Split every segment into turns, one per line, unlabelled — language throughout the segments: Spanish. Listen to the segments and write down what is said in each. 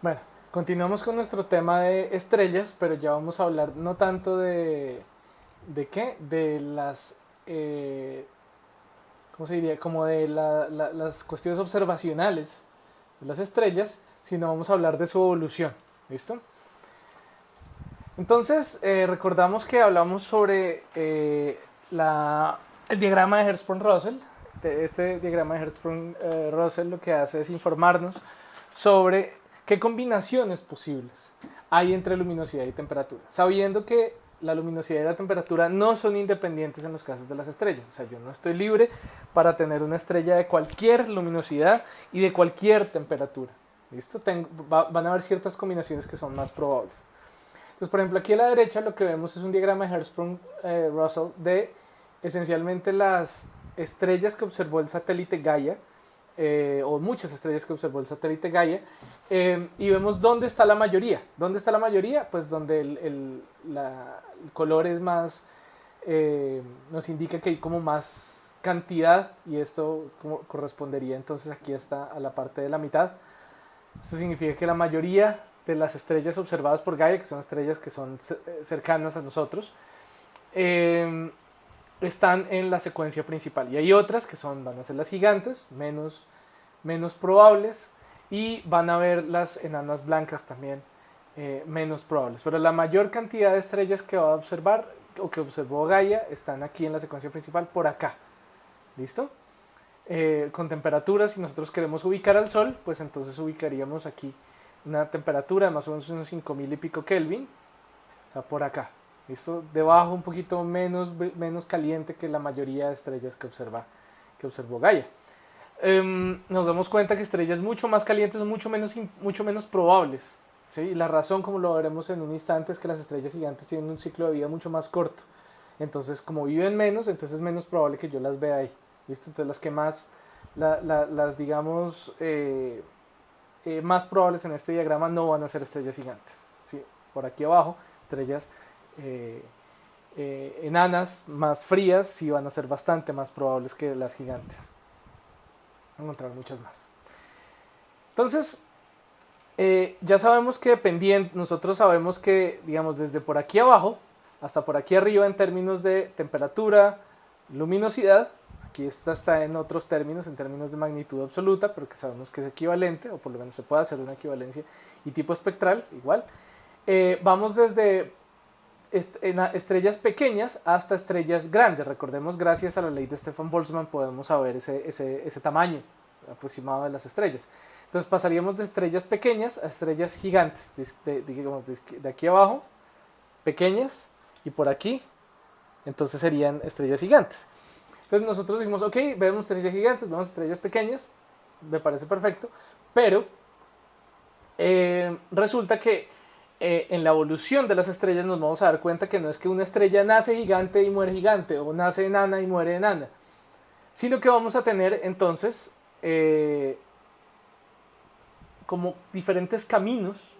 Bueno, continuamos con nuestro tema de estrellas, pero ya vamos a hablar no tanto ¿de qué? De las, ¿cómo se diría? Como de las cuestiones observacionales de las estrellas, sino vamos a hablar de su evolución. ¿Listo? Entonces, recordamos que hablamos sobre el diagrama de Hertzsprung-Russell. Este diagrama de Hertzsprung-Russell lo que hace es informarnos sobre qué combinaciones posibles hay entre luminosidad y temperatura, sabiendo que la luminosidad y la temperatura no son independientes en los casos de las estrellas. O sea, yo no estoy libre para tener una estrella de cualquier luminosidad y de cualquier temperatura. ¿Listo? Van a haber ciertas combinaciones que son más probables. Entonces, por ejemplo, aquí a la derecha lo que vemos es un diagrama de Hertzsprung-Russell de esencialmente las estrellas que observó el satélite Gaia, o muchas estrellas que observó el satélite Gaia, y vemos dónde está la mayoría. ¿Dónde está la mayoría? Pues donde el color es más, nos indica que hay como más cantidad, y esto como correspondería entonces aquí está a la parte de la mitad. Esto significa que la mayoría de las estrellas observadas por Gaia, que son estrellas que son cercanas a nosotros, eh, están en la secuencia principal. Y hay otras que van a ser las gigantes, menos probables, y van a ver las enanas blancas también, menos probables. Pero la mayor cantidad de estrellas que va a observar, o que observó Gaia, están aquí en la secuencia principal, por acá. ¿Listo? Con temperaturas, si nosotros queremos ubicar al Sol, pues entonces ubicaríamos aquí una temperatura de más o menos unos 5000 y pico Kelvin, o sea, por acá. ¿Listo? Debajo un poquito menos caliente que la mayoría de estrellas que observó Gaia. Nos damos cuenta que estrellas mucho más calientes son mucho menos probables. ¿Sí? Y la razón, como lo veremos en un instante, es que las estrellas gigantes tienen un ciclo de vida mucho más corto. Entonces, como viven menos, entonces es menos probable que yo las vea ahí. ¿Listo? Entonces, las que más, las digamos, más probables en este diagrama no van a ser estrellas gigantes. ¿Sí? Por aquí abajo, estrellas eh, enanas más frías sí van a ser bastante más probables que las gigantes. Encontrar muchas más. Entonces, ya sabemos que nosotros sabemos que, digamos, desde por aquí abajo hasta por aquí arriba en términos de temperatura, luminosidad, aquí está en otros términos, en términos de magnitud absoluta, pero que sabemos que es equivalente, o por lo menos se puede hacer una equivalencia, y tipo espectral, igual. Vamos desde estrellas pequeñas hasta estrellas grandes. Recordemos, gracias a la ley de Stefan Boltzmann podemos saber ese tamaño aproximado de las estrellas. Entonces pasaríamos de estrellas pequeñas a estrellas gigantes, digamos, de aquí abajo, pequeñas, y por aquí, entonces serían estrellas gigantes. Entonces nosotros decimos, ok, vemos estrellas gigantes, vemos estrellas pequeñas, me parece perfecto, pero resulta que en la evolución de las estrellas nos vamos a dar cuenta que no es que una estrella nace gigante y muere gigante, o nace enana y muere enana, sino que vamos a tener entonces como diferentes caminos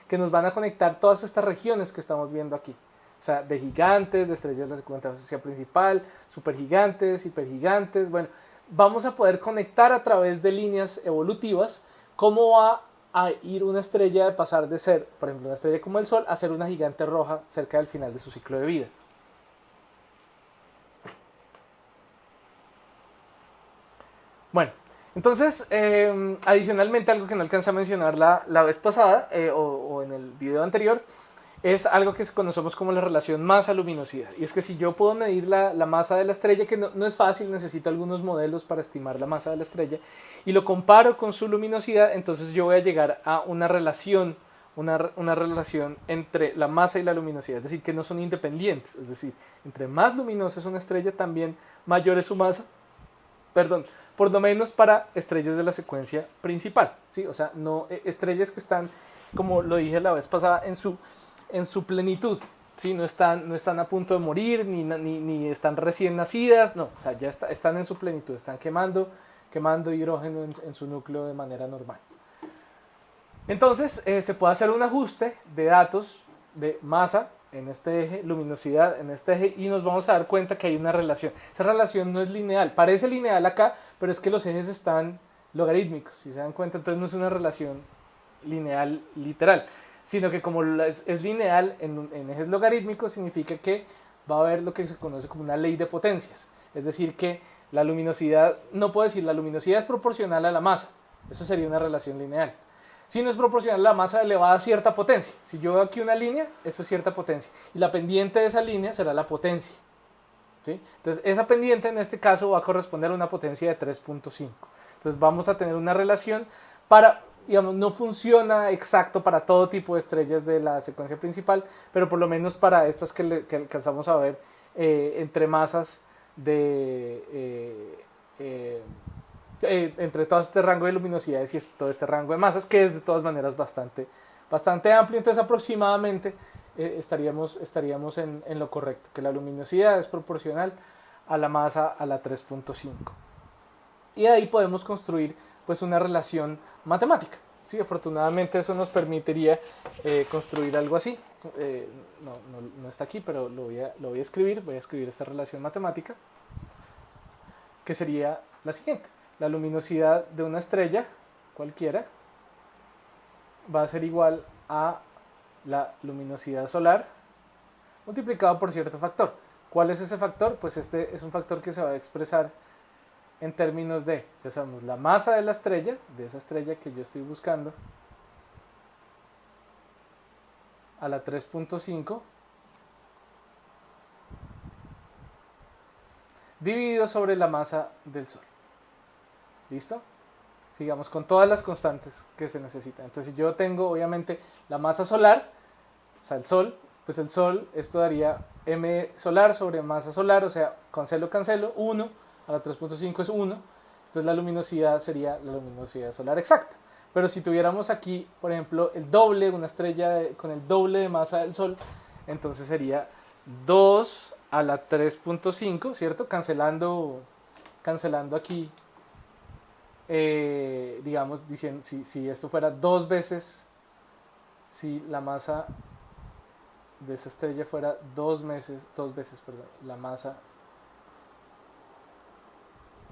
que nos van a conectar todas estas regiones que estamos viendo aquí. O sea, de gigantes, de estrellas de la secuencia principal, supergigantes, hipergigantes. Bueno, vamos a poder conectar a través de líneas evolutivas cómo va a ir una estrella de pasar de ser, por ejemplo, una estrella como el Sol, a ser una gigante roja cerca del final de su ciclo de vida. Bueno, entonces, adicionalmente, algo que no alcancé a mencionar la vez pasada, o en el video anterior, es algo que conocemos como la relación masa-luminosidad. Y es que si yo puedo medir la masa de la estrella, que no es fácil, necesito algunos modelos para estimar la masa de la estrella, y lo comparo con su luminosidad, entonces yo voy a llegar a una relación entre la masa y la luminosidad, es decir, que no son independientes. Es decir, entre más luminosa es una estrella, también mayor es su masa. Perdón, por lo menos para estrellas de la secuencia principal, ¿sí? O sea, no estrellas que están, como lo dije la vez pasada, en su plenitud, ¿sí? No están a punto de morir, ni están recién nacidas, no, o sea, ya están en su plenitud, están quemando hidrógeno en su núcleo de manera normal. Entonces, se puede hacer un ajuste de datos de masa en este eje, luminosidad en este eje, y nos vamos a dar cuenta que hay una relación. Esa relación no es lineal, parece lineal acá, pero es que los ejes están logarítmicos, si se dan cuenta, entonces no es una relación lineal literal, sino que como es lineal en ejes logarítmicos, significa que va a haber lo que se conoce como una ley de potencias. Es decir, que la luminosidad, no puedo decir la luminosidad es proporcional a la masa, eso sería una relación lineal. Si no es proporcional a la masa elevada a cierta potencia. Si yo veo aquí una línea, eso es cierta potencia. Y la pendiente de esa línea será la potencia. ¿Sí? Entonces, esa pendiente en este caso va a corresponder a una potencia de 3.5. Entonces, vamos a tener una relación para, digamos, no funciona exacto para todo tipo de estrellas de la secuencia principal, pero por lo menos para estas que alcanzamos a ver entre masas de... entre todo este rango de luminosidades y todo este rango de masas, que es de todas maneras bastante amplio. Entonces aproximadamente estaríamos en lo correcto, que la luminosidad es proporcional a la masa a la 3.5. Y ahí podemos construir pues una relación matemática. Sí, afortunadamente eso nos permitiría construir algo así. No está aquí, pero lo voy a escribir. Voy a escribir esta relación matemática, que sería la siguiente. La luminosidad de una estrella cualquiera va a ser igual a la luminosidad solar multiplicado por cierto factor. ¿Cuál es ese factor? Pues este es un factor que se va a expresar en términos de, ya sabemos, la masa de la estrella, de esa estrella que yo estoy buscando, a la 3.5, dividido sobre la masa del Sol. ¿Listo? Sigamos con todas las constantes que se necesitan. Entonces, si yo tengo, obviamente, la masa solar, o sea, el Sol, pues el Sol, esto daría m solar sobre masa solar, o sea, cancelo, 1, a la 3.5 es 1, entonces la luminosidad sería la luminosidad solar exacta. Pero si tuviéramos aquí, por ejemplo, el doble, una estrella con el doble de masa del Sol, entonces sería 2 a la 3.5, ¿cierto? Cancelando aquí, digamos, diciendo, si esto fuera 2 veces, si la masa de esa estrella fuera 2 veces, la masa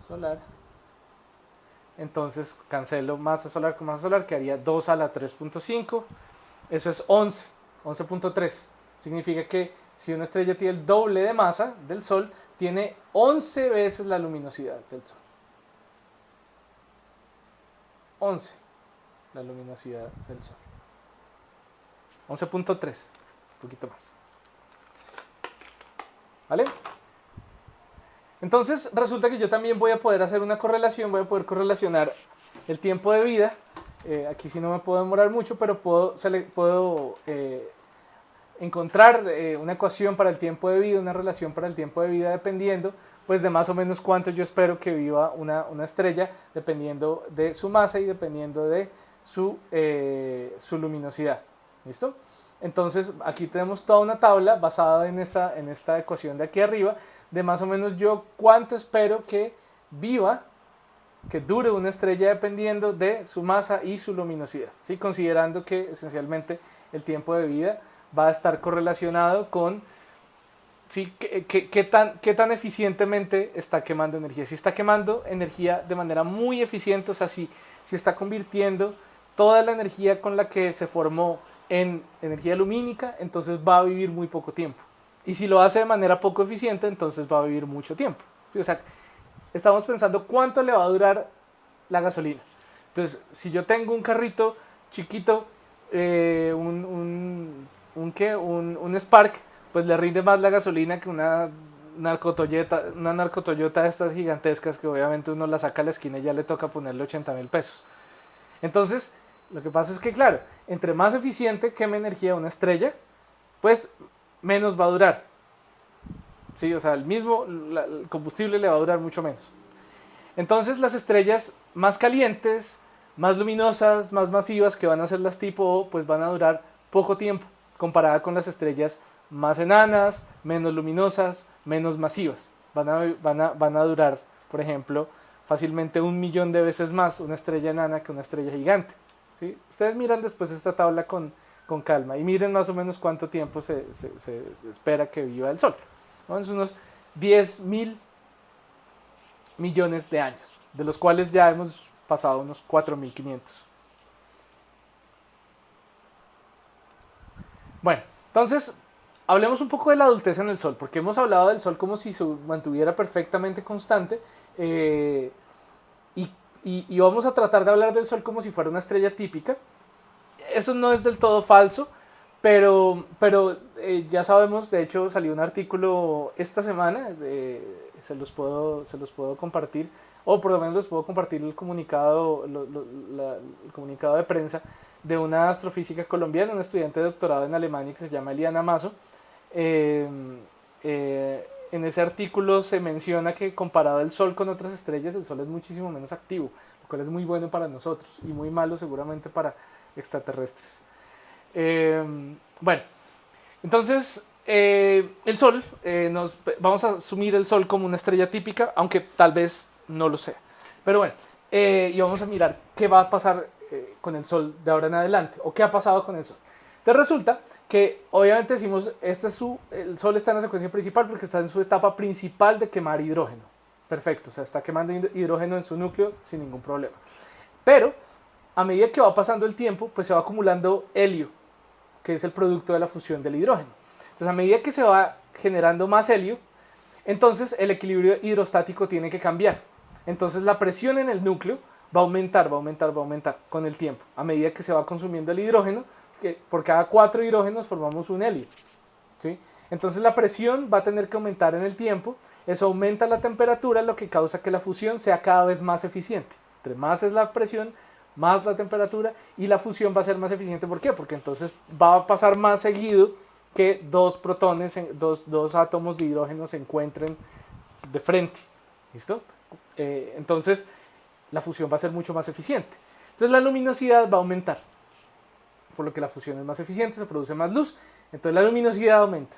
solar, entonces cancelo masa solar con masa solar, que haría 2 a la 3.5, eso es 11.3. Significa que si una estrella tiene el doble de masa del Sol, tiene 11 veces la luminosidad del Sol. 11 la luminosidad del Sol. 11.3, un poquito más. ¿Vale? Entonces resulta que yo también voy a poder hacer una correlación, voy a poder correlacionar el tiempo de vida. Aquí sí no me puedo demorar mucho, pero puedo encontrar una ecuación para el tiempo de vida, una relación para el tiempo de vida, dependiendo pues de más o menos cuánto yo espero que viva una estrella, dependiendo de su masa y dependiendo de su luminosidad. ¿Listo? Entonces aquí tenemos toda una tabla basada en esta ecuación de aquí arriba, de más o menos yo cuánto espero que viva, que dure una estrella dependiendo de su masa y su luminosidad, ¿sí? Considerando que esencialmente el tiempo de vida va a estar correlacionado con, ¿sí? qué tan eficientemente está quemando energía. Si está quemando energía de manera muy eficiente, o sea, si está convirtiendo toda la energía con la que se formó en energía lumínica, entonces va a vivir muy poco tiempo. Y si lo hace de manera poco eficiente, entonces va a vivir mucho tiempo. ¿Sí? O sea, estamos pensando cuánto le va a durar la gasolina. Entonces, si yo tengo un carrito chiquito, un Spark, pues le rinde más la gasolina que una narcotoyota de estas gigantescas que obviamente uno la saca a la esquina y ya le toca ponerle 80,000 pesos. Entonces, lo que pasa es que, claro, entre más eficiente queme energía una estrella, pues menos va a durar. Sí, o sea, el combustible le va a durar mucho menos. Entonces, las estrellas más calientes, más luminosas, más masivas, que van a ser las tipo O, pues van a durar poco tiempo, comparada con las estrellas más enanas, menos luminosas, menos masivas. Van a durar, por ejemplo, fácilmente 1.000.000 de veces más una estrella enana que una estrella gigante. ¿Sí? Ustedes miran después esta tabla con calma y miren más o menos cuánto tiempo se espera que viva el Sol. ¿No? Es unos 10.000 millones de años, de los cuales ya hemos pasado unos 4.500. Bueno, entonces hablemos un poco de la adultez en el Sol, porque hemos hablado del Sol como si se mantuviera perfectamente constante, eh, y, y vamos a tratar de hablar del Sol como si fuera una estrella típica. Eso no es del todo falso, pero ya sabemos, de hecho salió un artículo esta semana, se los puedo compartir, o por lo menos les puedo compartir el comunicado, el comunicado de prensa de una astrofísica colombiana, una estudiante de doctorado en Alemania que se llama Eliana Mazo. Eh, en ese artículo se menciona que comparado el Sol con otras estrellas, el Sol es muchísimo menos activo, lo cual es muy bueno para nosotros y muy malo seguramente para extraterrestres. Bueno, entonces el Sol, vamos a asumir el Sol como una estrella típica, aunque tal vez no lo sea. Pero bueno, y vamos a mirar qué va a pasar con el Sol de ahora en adelante, o qué ha pasado con el Sol. Entonces resulta que obviamente decimos, el Sol está en la secuencia principal porque está en su etapa principal de quemar hidrógeno. Perfecto, o sea, está quemando hidrógeno en su núcleo sin ningún problema. Pero a medida que va pasando el tiempo, pues se va acumulando helio, que es el producto de la fusión del hidrógeno. Entonces, a medida que se va generando más helio, entonces el equilibrio hidrostático tiene que cambiar. Entonces, la presión en el núcleo va a aumentar, va a aumentar, va a aumentar con el tiempo. A medida que se va consumiendo el hidrógeno, que por cada 4 hidrógenos formamos un helio, ¿sí? Entonces, la presión va a tener que aumentar en el tiempo. Eso aumenta la temperatura, lo que causa que la fusión sea cada vez más eficiente. Entre más es la presión, más la temperatura, y la fusión va a ser más eficiente. ¿Por qué? Porque entonces va a pasar más seguido que dos protones, dos átomos de hidrógeno se encuentren de frente. ¿Listo? Entonces la fusión va a ser mucho más eficiente. Entonces la luminosidad va a aumentar. Por lo que la fusión es más eficiente, se produce más luz. Entonces la luminosidad aumenta.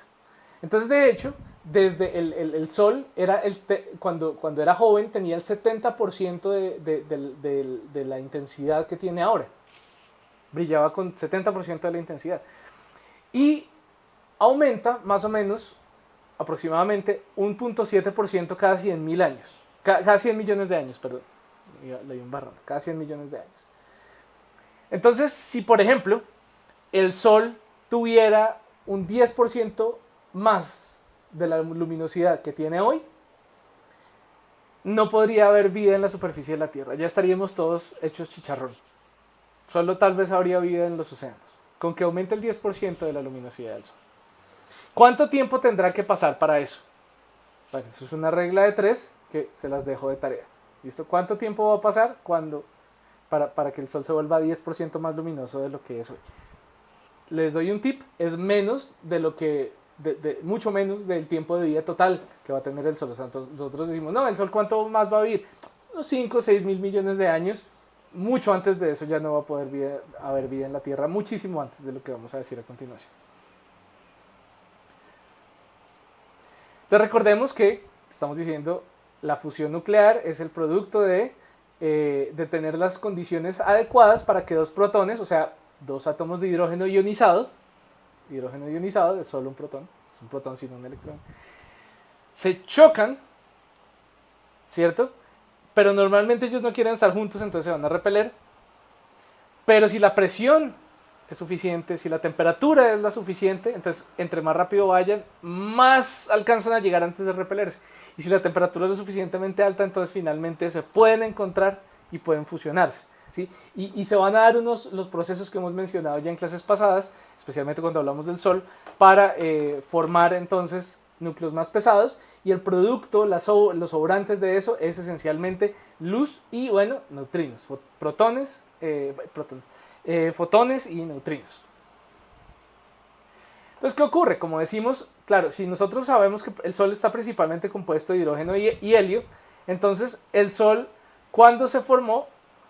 Entonces, de hecho, desde el Sol, cuando era joven, tenía el 70% de la intensidad que tiene ahora. Brillaba con 70% de la intensidad. Y aumenta más o menos, aproximadamente, 1.7% cada 100.000 años. Cada 100 millones de años, perdón. Leí un barrón. Cada 100 millones de años. Entonces, si por ejemplo, el Sol tuviera un 10% más de la luminosidad que tiene hoy, no podría haber vida en la superficie de la Tierra. Ya estaríamos todos hechos chicharrón. Solo tal vez habría vida en los océanos, con que aumente el 10% de la luminosidad del Sol. ¿Cuánto tiempo tendrá que pasar para eso? Bueno, eso es una regla de 3 que se las dejo de tarea. ¿Listo? ¿Cuánto tiempo va a pasar para que el Sol se vuelva 10% más luminoso de lo que es hoy? Les doy un tip, es menos de lo que, mucho menos del tiempo de vida total que va a tener el Sol. O sea, nosotros decimos, no, el Sol ¿cuánto más va a vivir? Unos 5 o 6 mil millones de años. Mucho antes de eso ya no va a poder haber vida en la Tierra, muchísimo antes de lo que vamos a decir a continuación. Entonces recordemos que estamos diciendo la fusión nuclear es el producto de tener las condiciones adecuadas para que dos protones, o sea, dos átomos de hidrógeno ionizado es solo un protón, es un protón sin un electrón, se chocan, ¿cierto? Pero normalmente ellos no quieren estar juntos, entonces se van a repeler. Pero si la presión es suficiente, si la temperatura es la suficiente, entonces entre más rápido vayan, más alcanzan a llegar antes de repelerse. Y si la temperatura es lo suficientemente alta, entonces finalmente se pueden encontrar y pueden fusionarse, ¿sí? Y se van a dar los procesos que hemos mencionado ya en clases pasadas, especialmente cuando hablamos del Sol, para formar entonces núcleos más pesados, y el producto, los sobrantes de eso, es esencialmente luz y, bueno, neutrinos, fotones y neutrinos. Entonces, ¿qué ocurre? Como decimos, claro, si nosotros sabemos que el Sol está principalmente compuesto de hidrógeno y helio, entonces el Sol, cuando se formó,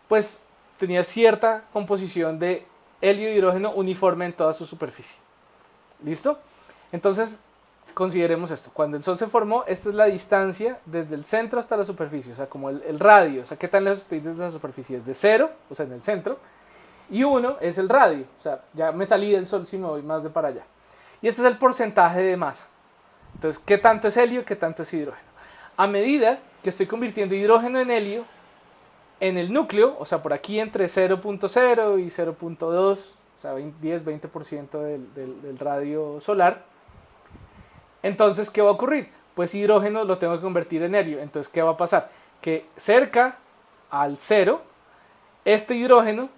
pues tenía cierta composición de helio y hidrógeno uniforme en toda su superficie. ¿Listo? Entonces, consideremos esto. Cuando el Sol se formó, esta es la distancia desde el centro hasta la superficie, o sea, como el radio. O sea, ¿qué tan lejos estoy desde la superficie? De 0, o sea, en el centro, y 1 es el radio. O sea, ya me salí del Sol si me voy más de para allá. Y este es el porcentaje de masa. Entonces, ¿qué tanto es helio? ¿Qué tanto es hidrógeno? A medida que estoy convirtiendo hidrógeno en helio, en el núcleo, o sea, por aquí entre 0.0 y 0.2 o sea, 10-20% del radio solar. Entonces, ¿qué va a ocurrir? Pues hidrógeno lo tengo que convertir en helio. Entonces, ¿qué va a pasar? Que cerca al cero, este hidrógeno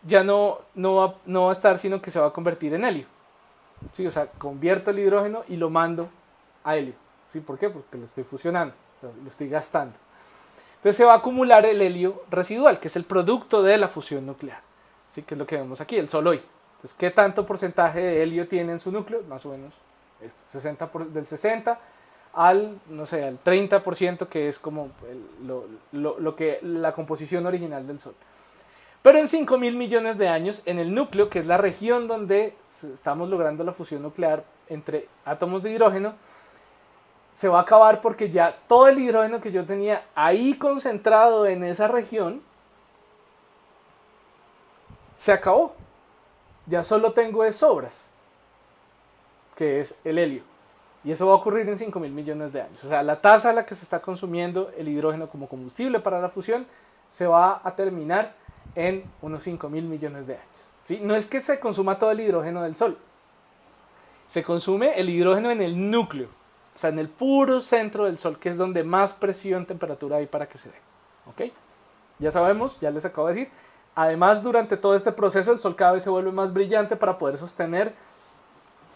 ya no va a estar, sino que se va a convertir en helio. ¿Sí? O sea, convierto el hidrógeno y lo mando a helio. ¿Sí? ¿Por qué? Porque lo estoy fusionando, o sea, lo estoy gastando. Entonces se va a acumular el helio residual, que es el producto de la fusión nuclear. ¿Sí? Que es lo que vemos aquí, el Sol hoy. Entonces, ¿qué tanto porcentaje de helio tiene en su núcleo? Más o menos esto, del 60 al, no sé, al 30%, que es como la composición original del Sol. Pero en 5.000 millones de años, en el núcleo, que es la región donde estamos logrando la fusión nuclear entre átomos de hidrógeno, se va a acabar porque ya todo el hidrógeno que yo tenía ahí concentrado en esa región se acabó. Ya solo tengo de sobras, que es el helio. Y eso va a ocurrir en 5.000 millones de años. O sea, la tasa a la que se está consumiendo el hidrógeno como combustible para la fusión se va a terminar en unos 5.000 millones de años. ¿Sí? No es que se consuma todo el hidrógeno del Sol. Se consume el hidrógeno en el núcleo. O sea, en el puro centro del Sol, que es donde más presión, temperatura hay para que se dé. ¿Ok? Ya sabemos, ya les acabo de decir. Además, durante todo este proceso, el Sol cada vez se vuelve más brillante para poder sostener,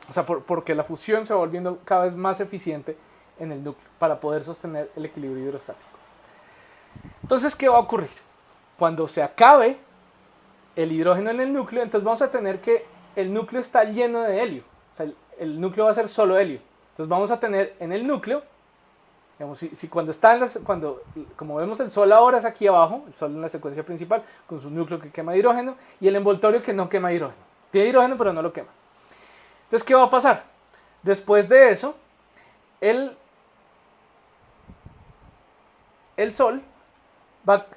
o sea, porque la fusión se va volviendo cada vez más eficiente en el núcleo, para poder sostener el equilibrio hidrostático. Entonces, ¿qué va a ocurrir? Cuando se acabe el hidrógeno en el núcleo, entonces vamos a tener que el núcleo está lleno de helio. O sea, el núcleo va a ser solo helio. Entonces vamos a tener en el núcleo, digamos, si cuando está como vemos el Sol ahora es aquí abajo, el Sol en la secuencia principal, con su núcleo que quema hidrógeno, y el envoltorio que no quema hidrógeno. Tiene hidrógeno pero no lo quema. Entonces, ¿qué va a pasar? Después de eso, el Sol,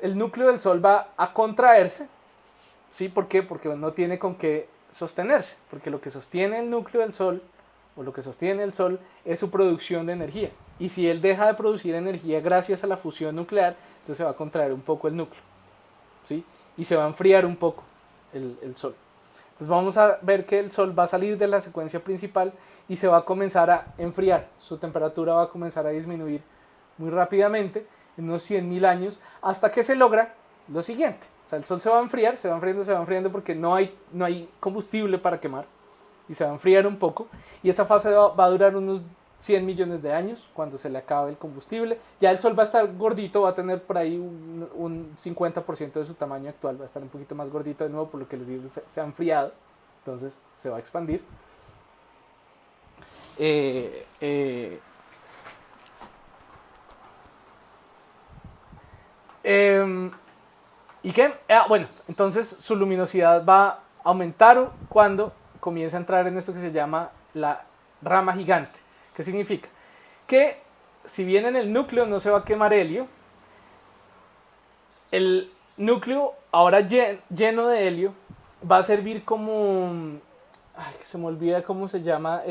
el núcleo del Sol va a contraerse. ¿Sí? ¿Por qué? Porque no tiene con qué sostenerse, porque lo que sostiene el núcleo del Sol, o lo que sostiene el Sol, es su producción de energía. Y si él deja de producir energía gracias a la fusión nuclear, entonces se va a contraer un poco el núcleo. ¿Sí? Y se va a enfriar un poco el Sol. Entonces vamos a ver que el Sol va a salir de la secuencia principal y se va a comenzar a enfriar. Su temperatura va a comenzar a disminuir muy rápidamente, en unos 100.000 años, hasta que se logra lo siguiente. O sea, el Sol se va a enfriar, se va enfriando porque no hay combustible para quemar y se va a enfriar un poco, y esa fase va a durar unos 100 millones de años cuando se le acabe el combustible. Ya el Sol va a estar gordito, va a tener por ahí un 50% de su tamaño actual, va a estar un poquito más gordito de nuevo, por lo que les digo, se ha enfriado, entonces se va a expandir. ¿Y qué? Bueno, entonces su luminosidad va a aumentar cuando comienza a entrar en esto que se llama la rama gigante. ¿Qué significa? Que si bien en el núcleo no se va a quemar helio, el núcleo ahora lleno de helio va a servir como... Ay, que se me olvida cómo se llama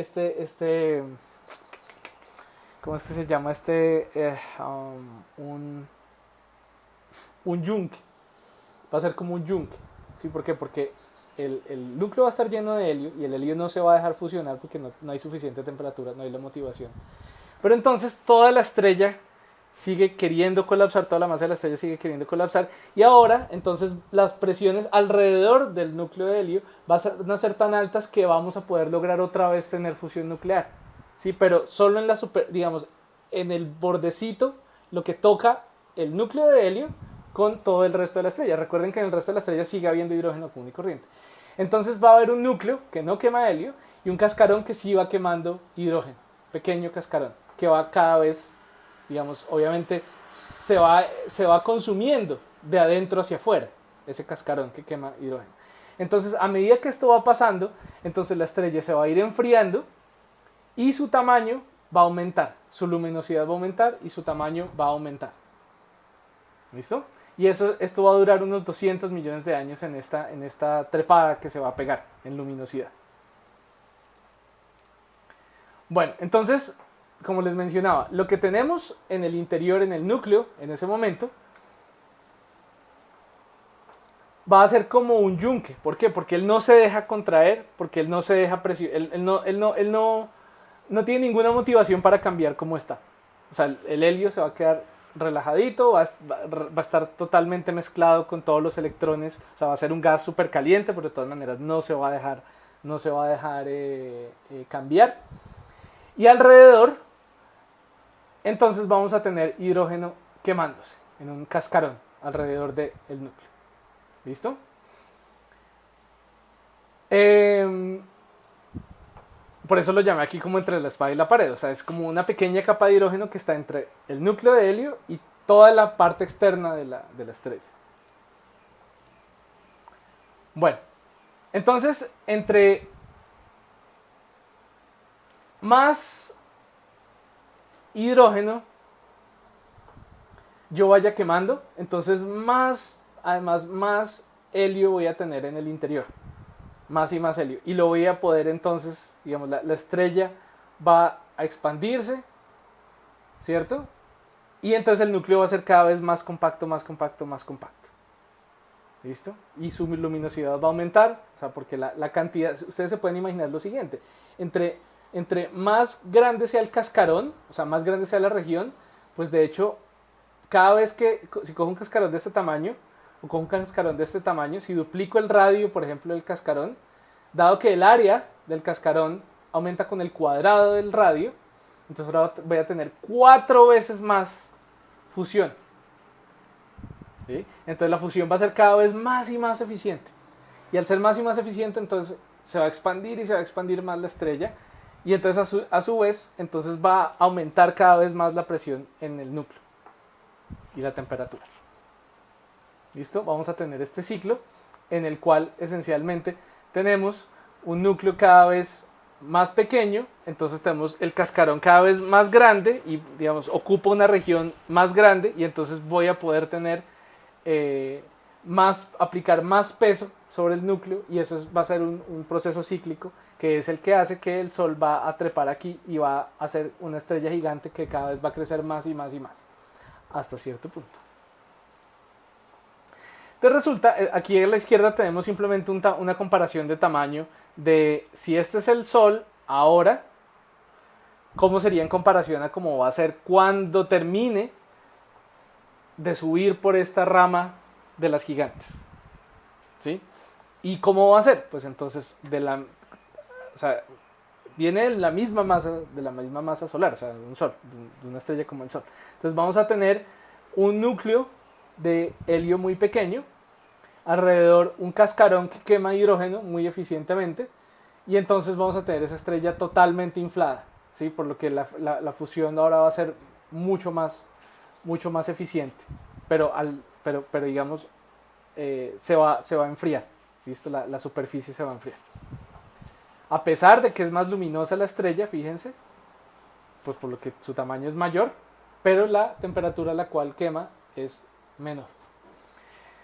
¿cómo es que se llama un yunque. Va a ser como un yunque. ¿Sí? ¿Por qué? Porque el núcleo va a estar lleno de helio y el helio no se va a dejar fusionar porque no hay suficiente temperatura, no hay la motivación. Pero entonces toda la estrella sigue queriendo colapsar, toda la masa de la estrella sigue queriendo colapsar, y ahora entonces las presiones alrededor del núcleo de helio van a ser tan altas que vamos a poder lograr otra vez tener fusión nuclear. ¿Sí? Pero solo en digamos, en el bordecito, lo que toca el núcleo de helio con todo el resto de la estrella. Recuerden que en el resto de la estrella sigue habiendo hidrógeno común y corriente. Entonces va a haber un núcleo que no quema helio y un cascarón que sí va quemando hidrógeno. Pequeño cascarón que va cada vez, digamos, obviamente se va consumiendo de adentro hacia afuera ese cascarón que quema hidrógeno. Entonces, a medida que esto va pasando, entonces la estrella se va a ir enfriando y su tamaño va a aumentar, su luminosidad va a aumentar y su tamaño va a aumentar. ¿Listo? Y esto va a durar unos 200 millones de años en esta trepada que se va a pegar en luminosidad. Bueno, entonces, como les mencionaba, lo que tenemos en el interior, en el núcleo, en ese momento, va a ser como un yunque. ¿Por qué? Porque él no se deja contraer, porque él no se deja presionar, él no tiene ninguna motivación para cambiar como está. O sea, el helio se va a quedar relajadito, va a estar totalmente mezclado con todos los electrones, o sea, va a ser un gas súper caliente, pero de todas maneras no se va a dejar cambiar. Y alrededor, entonces vamos a tener hidrógeno quemándose en un cascarón alrededor del núcleo. ¿Listo? Por eso lo llamé aquí como entre la espada y la pared. O sea, es como una pequeña capa de hidrógeno que está entre el núcleo de helio y toda la parte externa de la estrella. Bueno, entonces, entre más hidrógeno yo vaya quemando, entonces más helio voy a tener en el interior. Más y más helio. Y lo voy a poder entonces, digamos, la estrella va a expandirse, ¿cierto? Y entonces el núcleo va a ser cada vez más compacto, más compacto, más compacto. ¿Listo? Y su luminosidad va a aumentar, o sea, porque la cantidad, ustedes se pueden imaginar lo siguiente, entre más grande sea el cascarón, o sea, más grande sea la región, pues de hecho, cada vez que, si cojo un cascarón de este tamaño, o cojo un cascarón de este tamaño, si duplico el radio, por ejemplo, del cascarón, dado que el área del cascarón aumenta con el cuadrado del radio, entonces ahora voy a tener 4 veces más fusión. ¿Sí? Entonces la fusión va a ser cada vez más y más eficiente. Y al ser más y más eficiente, entonces se va a expandir y se va a expandir más la estrella. Y entonces a su vez, entonces va a aumentar cada vez más la presión en el núcleo y la temperatura. ¿Listo? Vamos a tener este ciclo en el cual esencialmente tenemos un núcleo cada vez más pequeño, entonces tenemos el cascarón cada vez más grande y digamos ocupa una región más grande y entonces voy a poder tener aplicar más peso sobre el núcleo y eso va a ser un proceso cíclico que es el que hace que el Sol va a trepar aquí y va a ser una estrella gigante que cada vez va a crecer más y más y más hasta cierto punto. Entonces resulta, aquí a la izquierda tenemos simplemente una comparación de tamaño de si este es el Sol ahora, cómo sería en comparación a cómo va a ser cuando termine de subir por esta rama de las gigantes. ¿Sí? ¿Y cómo va a ser? Pues entonces o sea, viene de la misma masa solar, o sea, de un Sol, de una estrella como el Sol. Entonces vamos a tener un núcleo de helio muy pequeño, alrededor un cascarón que quema hidrógeno muy eficientemente y entonces vamos a tener esa estrella totalmente inflada, ¿sí? Por lo que la fusión ahora va a ser mucho más eficiente, pero digamos se va a enfriar, ¿listo? La superficie se va a enfriar. A pesar de que es más luminosa la estrella, fíjense, pues por lo que su tamaño es mayor, pero la temperatura a la cual quema es menor.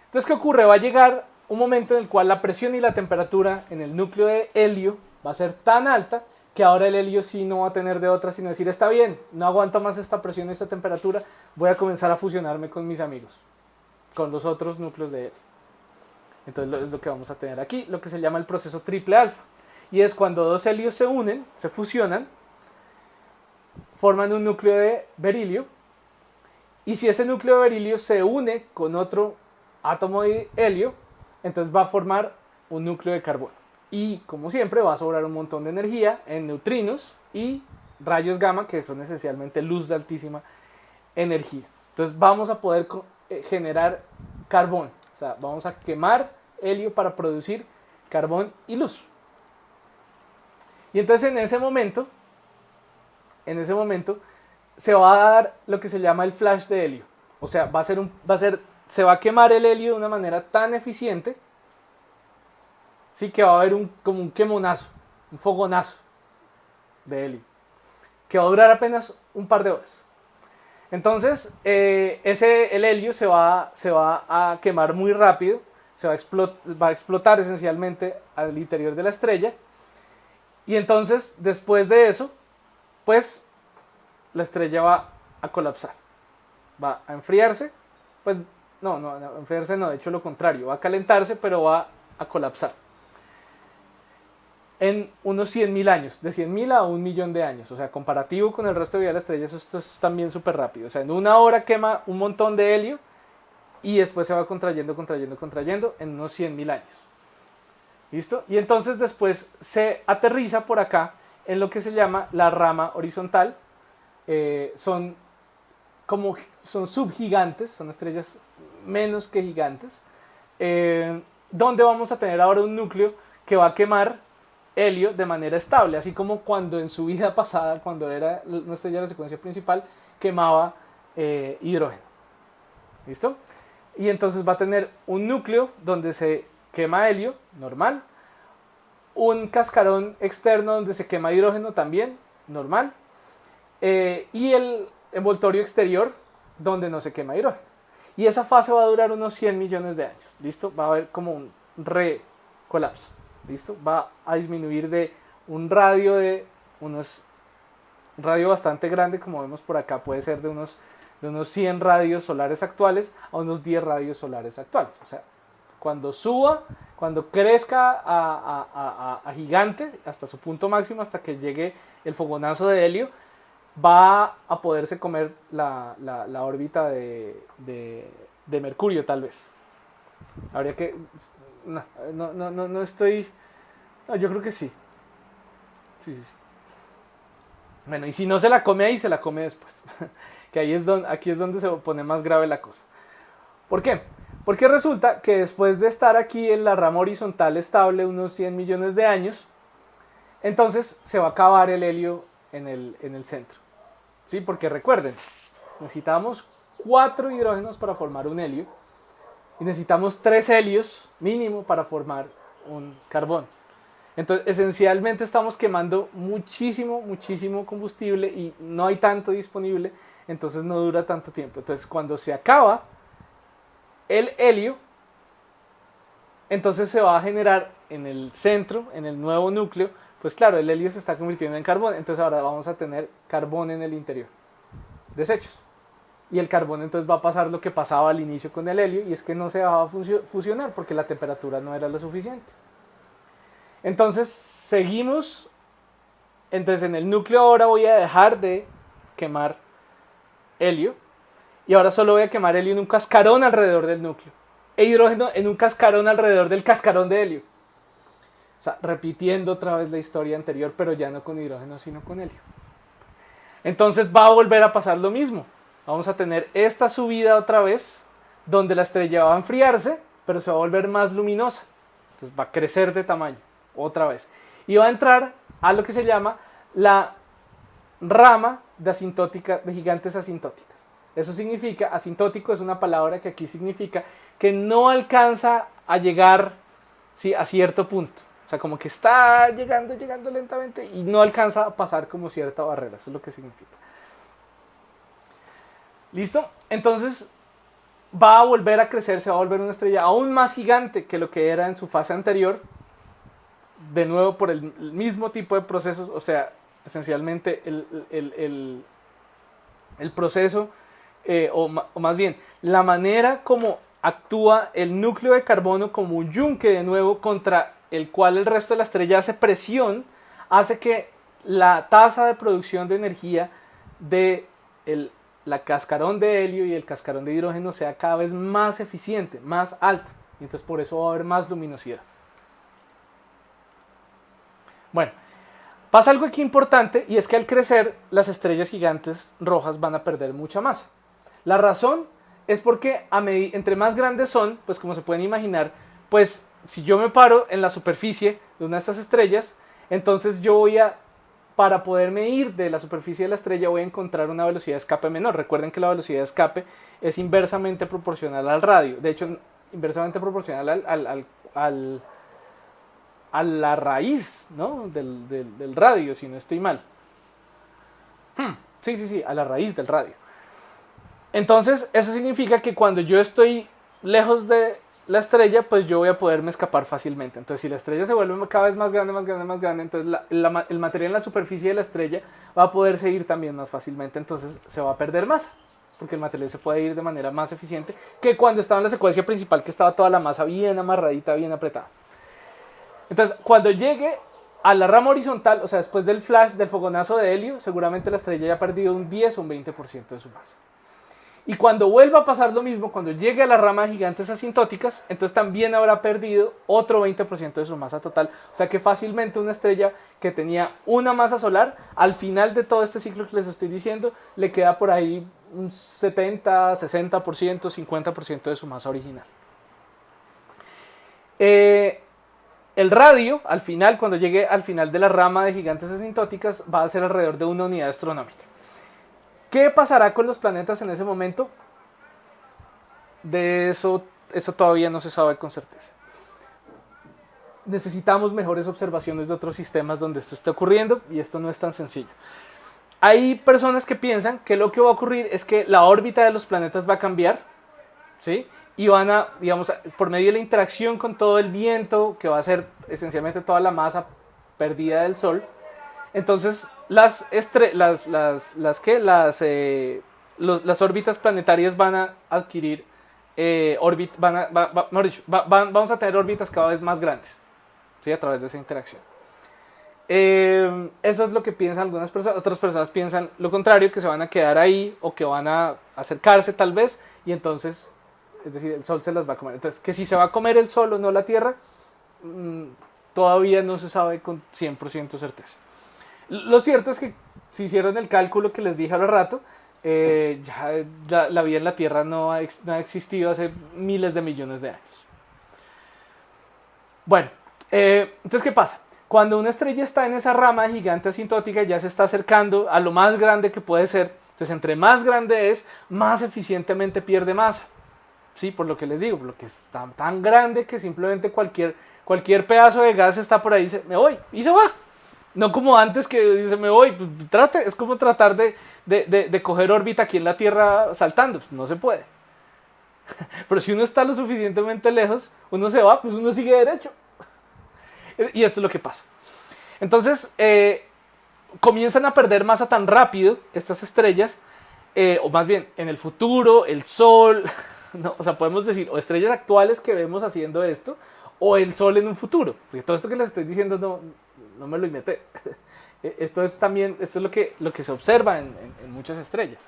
Entonces, ¿qué ocurre? Va a llegar un momento en el cual la presión y la temperatura en el núcleo de helio va a ser tan alta que ahora el helio sí no va a tener de otra sino decir, está bien, no aguanto más esta presión y esta temperatura, voy a comenzar a fusionarme con mis amigos, con los otros núcleos de helio. Entonces es lo que vamos a tener aquí, lo que se llama el proceso triple alfa. Y es cuando dos helios se unen, se fusionan, forman un núcleo de berilio. Y si ese núcleo de berilio se une con otro átomo de helio, entonces va a formar un núcleo de carbono. Y como siempre va a sobrar un montón de energía en neutrinos y rayos gamma, que son esencialmente luz de altísima energía. Entonces vamos a poder generar carbón. O sea, vamos a quemar helio para producir carbón y luz. Y entonces en ese momento se va a dar lo que se llama el flash de helio. O sea, se va a quemar el helio de una manera tan eficiente, sí, que va a haber como un quemonazo, un fogonazo de helio, que va a durar apenas un par de horas. Entonces, el helio se va a quemar muy rápido, va a explotar esencialmente al interior de la estrella, y entonces, después de eso, pues la estrella va a colapsar, va a enfriarse, pues no, enfriarse no, de hecho lo contrario, va a calentarse, pero va a colapsar en unos 100.000 años, de 100.000 a 1.000.000 de años. O sea, comparativo con el resto de vida de la estrella, esto es también súper rápido. O sea, en una hora quema un montón de helio y después se va contrayendo en unos 100.000 años. ¿Listo? Y entonces después se aterriza por acá en lo que se llama la rama horizontal. Son subgigantes, son estrellas menos que gigantes, donde vamos a tener ahora un núcleo que va a quemar helio de manera estable, así como cuando en su vida pasada, cuando era una estrella de la secuencia principal, quemaba hidrógeno. ¿Listo? Y entonces va a tener un núcleo donde se quema helio, normal, un cascarón externo donde se quema hidrógeno también, normal, y el envoltorio exterior donde no se quema hidrógeno. Y esa fase va a durar unos 100 millones de años. ¿Listo? Va a haber como un recolapso. ¿Listo? Va a disminuir de un radio radio bastante grande, como vemos por acá, puede ser de unos 100 radios solares actuales a unos 10 radios solares actuales. O sea, cuando crezca a gigante, hasta su punto máximo, hasta que llegue el fogonazo de helio, va a poderse comer la órbita de Mercurio, tal vez. Habría que... No estoy... No, yo creo que sí. Sí. Bueno, y si no se la come ahí, se la come después. Que aquí es donde se pone más grave la cosa. ¿Por qué? Porque resulta que después de estar aquí en la rama horizontal estable unos 100 millones de años, entonces se va a acabar el helio en el centro. ¿Sí? Porque recuerden, necesitamos 4 hidrógenos para formar un helio y necesitamos 3 helios mínimo para formar un carbón. Entonces, esencialmente estamos quemando muchísimo combustible y no hay tanto disponible, entonces no dura tanto tiempo. Entonces, cuando se acaba el helio, entonces se va a generar en el centro, en el nuevo núcleo, pues claro, el helio se está convirtiendo en carbón, entonces ahora vamos a tener carbón en el interior, desechos. Y el carbón entonces va a pasar lo que pasaba al inicio con el helio, y es que no se va a fusionar porque la temperatura no era lo suficiente. Entonces seguimos, entonces en el núcleo ahora voy a dejar de quemar helio, y ahora solo voy a quemar helio en un cascarón alrededor del núcleo, e hidrógeno en un cascarón alrededor del cascarón de helio. O sea, repitiendo otra vez la historia anterior, pero ya no con hidrógeno, sino con helio. Entonces va a volver a pasar lo mismo. Vamos a tener esta subida otra vez, donde la estrella va a enfriarse, pero se va a volver más luminosa. Entonces va a crecer de tamaño, otra vez. Y va a entrar a lo que se llama la rama de gigantes asintóticas. Eso significa, asintótico es una palabra que aquí significa que no alcanza a llegar, ¿sí?, a cierto punto. O sea, como que está llegando lentamente y no alcanza a pasar como cierta barrera. Eso es lo que significa. ¿Listo? Entonces va a volver a crecer, se va a volver una estrella aún más gigante que lo que era en su fase anterior. De nuevo por el mismo tipo de procesos. O sea, esencialmente el proceso, o más bien, la manera como actúa el núcleo de carbono como un yunque de nuevo contra el cual el resto de la estrella hace presión, hace que la tasa de producción de energía de la cascarón de helio y el cascarón de hidrógeno sea cada vez más eficiente, más alta. Y entonces por eso va a haber más luminosidad. Bueno, pasa algo aquí importante, y es que al crecer las estrellas gigantes rojas van a perder mucha masa. La razón es porque entre más grandes son, pues como se pueden imaginar, pues si yo me paro en la superficie de una de estas estrellas, entonces para poderme ir de la superficie de la estrella, voy a encontrar una velocidad de escape menor. Recuerden que la velocidad de escape es inversamente proporcional al radio. De hecho, inversamente proporcional a la raíz, ¿no?, del radio, si no estoy mal. Sí, a la raíz del radio. Entonces, eso significa que cuando yo estoy lejos de la estrella, pues yo voy a poderme escapar fácilmente. Entonces, si la estrella se vuelve cada vez más grande, entonces el material en la superficie de la estrella va a poder seguir también más fácilmente, entonces se va a perder masa. porque el material se puede ir de manera más eficiente que cuando estaba en la secuencia principal, que estaba toda la masa bien amarradita, bien apretada. Entonces, cuando llegue a la rama horizontal, o sea, después del flash, del fogonazo de helio, seguramente la estrella ya ha perdido un 10 o un 20% de su masa. Y cuando vuelva a pasar lo mismo, cuando llegue a la rama de gigantes asintóticas, entonces también habrá perdido otro 20% de su masa total. O sea que fácilmente una estrella que tenía una masa solar, al final de todo este ciclo que les estoy diciendo, le queda por ahí un 70, 60%, 50% de su masa original. El radio, al final, cuando llegue al final de la rama de gigantes asintóticas, va a ser alrededor de una unidad astronómica. ¿Qué pasará con los planetas en ese momento? De eso todavía no se sabe con certeza. Necesitamos mejores observaciones de otros sistemas donde esto esté ocurriendo y esto no es tan sencillo. Hay personas que piensan que lo que va a ocurrir es que la órbita de los planetas va a cambiar, ¿sí? Y van a, digamos, por medio de la interacción con todo el viento, que va a ser esencialmente toda la masa perdida del Sol, entonces las órbitas planetarias van a adquirir vamos a tener órbitas cada vez más grandes, ¿sí? A través de esa interacción. Eso es lo que piensan algunas personas. Otras personas piensan lo contrario, que se van a quedar ahí o que van a acercarse tal vez, y entonces, es decir, el Sol se las va a comer. Entonces, que si se va a comer el Sol o no la Tierra, todavía no se sabe con 100% certeza. Lo cierto es que si hicieron el cálculo que les dije hace rato, ya la vida en la Tierra no ha existido hace miles de millones de años. Bueno, entonces, ¿qué pasa? Cuando una estrella está en esa rama de gigante asintótica, ya se está acercando a lo más grande que puede ser. Entonces, entre más grande es, más eficientemente pierde masa. Sí, por lo que les digo, por lo que es tan grande que simplemente cualquier pedazo de gas está por ahí, me voy, y se va. No como antes que dice me voy, es como tratar de coger órbita aquí en la Tierra saltando, pues no se puede. Pero si uno está lo suficientemente lejos, uno se va, pues uno sigue derecho. Y esto es lo que pasa. Entonces, comienzan a perder masa tan rápido estas estrellas, o más bien, en el futuro, el Sol, no, o sea, podemos decir, o estrellas actuales que vemos haciendo esto, o el Sol en un futuro. Porque todo esto que les estoy diciendo no me lo inventé. Esto es lo que se observa en muchas estrellas.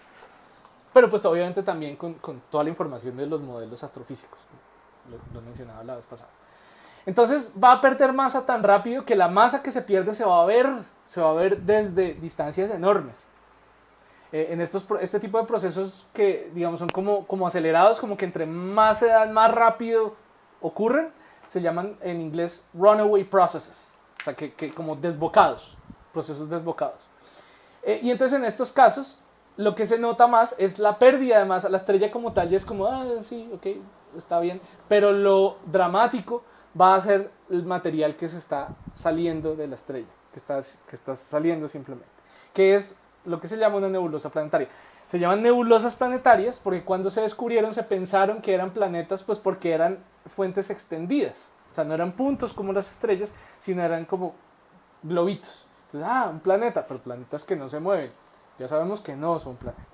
Pero pues obviamente también con toda la información de los modelos astrofísicos. Lo mencionaba la vez pasada. Entonces va a perder masa tan rápido que la masa que se pierde se va a ver desde distancias enormes. En este tipo de procesos que digamos son como acelerados, como que entre más se dan, más rápido ocurren, se llaman en inglés runaway processes. O sea, que como desbocados, procesos desbocados. Y entonces en estos casos, lo que se nota más es la pérdida de masa. La estrella como tal ya es como, sí, ok, está bien. Pero lo dramático va a ser el material que se está saliendo de la estrella, que está saliendo simplemente. Que es lo que se llama una nebulosa planetaria. Se llaman nebulosas planetarias porque cuando se descubrieron se pensaron que eran planetas, pues porque eran fuentes extendidas. O sea, no eran puntos como las estrellas, sino eran como globitos. Entonces, un planeta, pero planetas que no se mueven. Ya sabemos que no son planetas.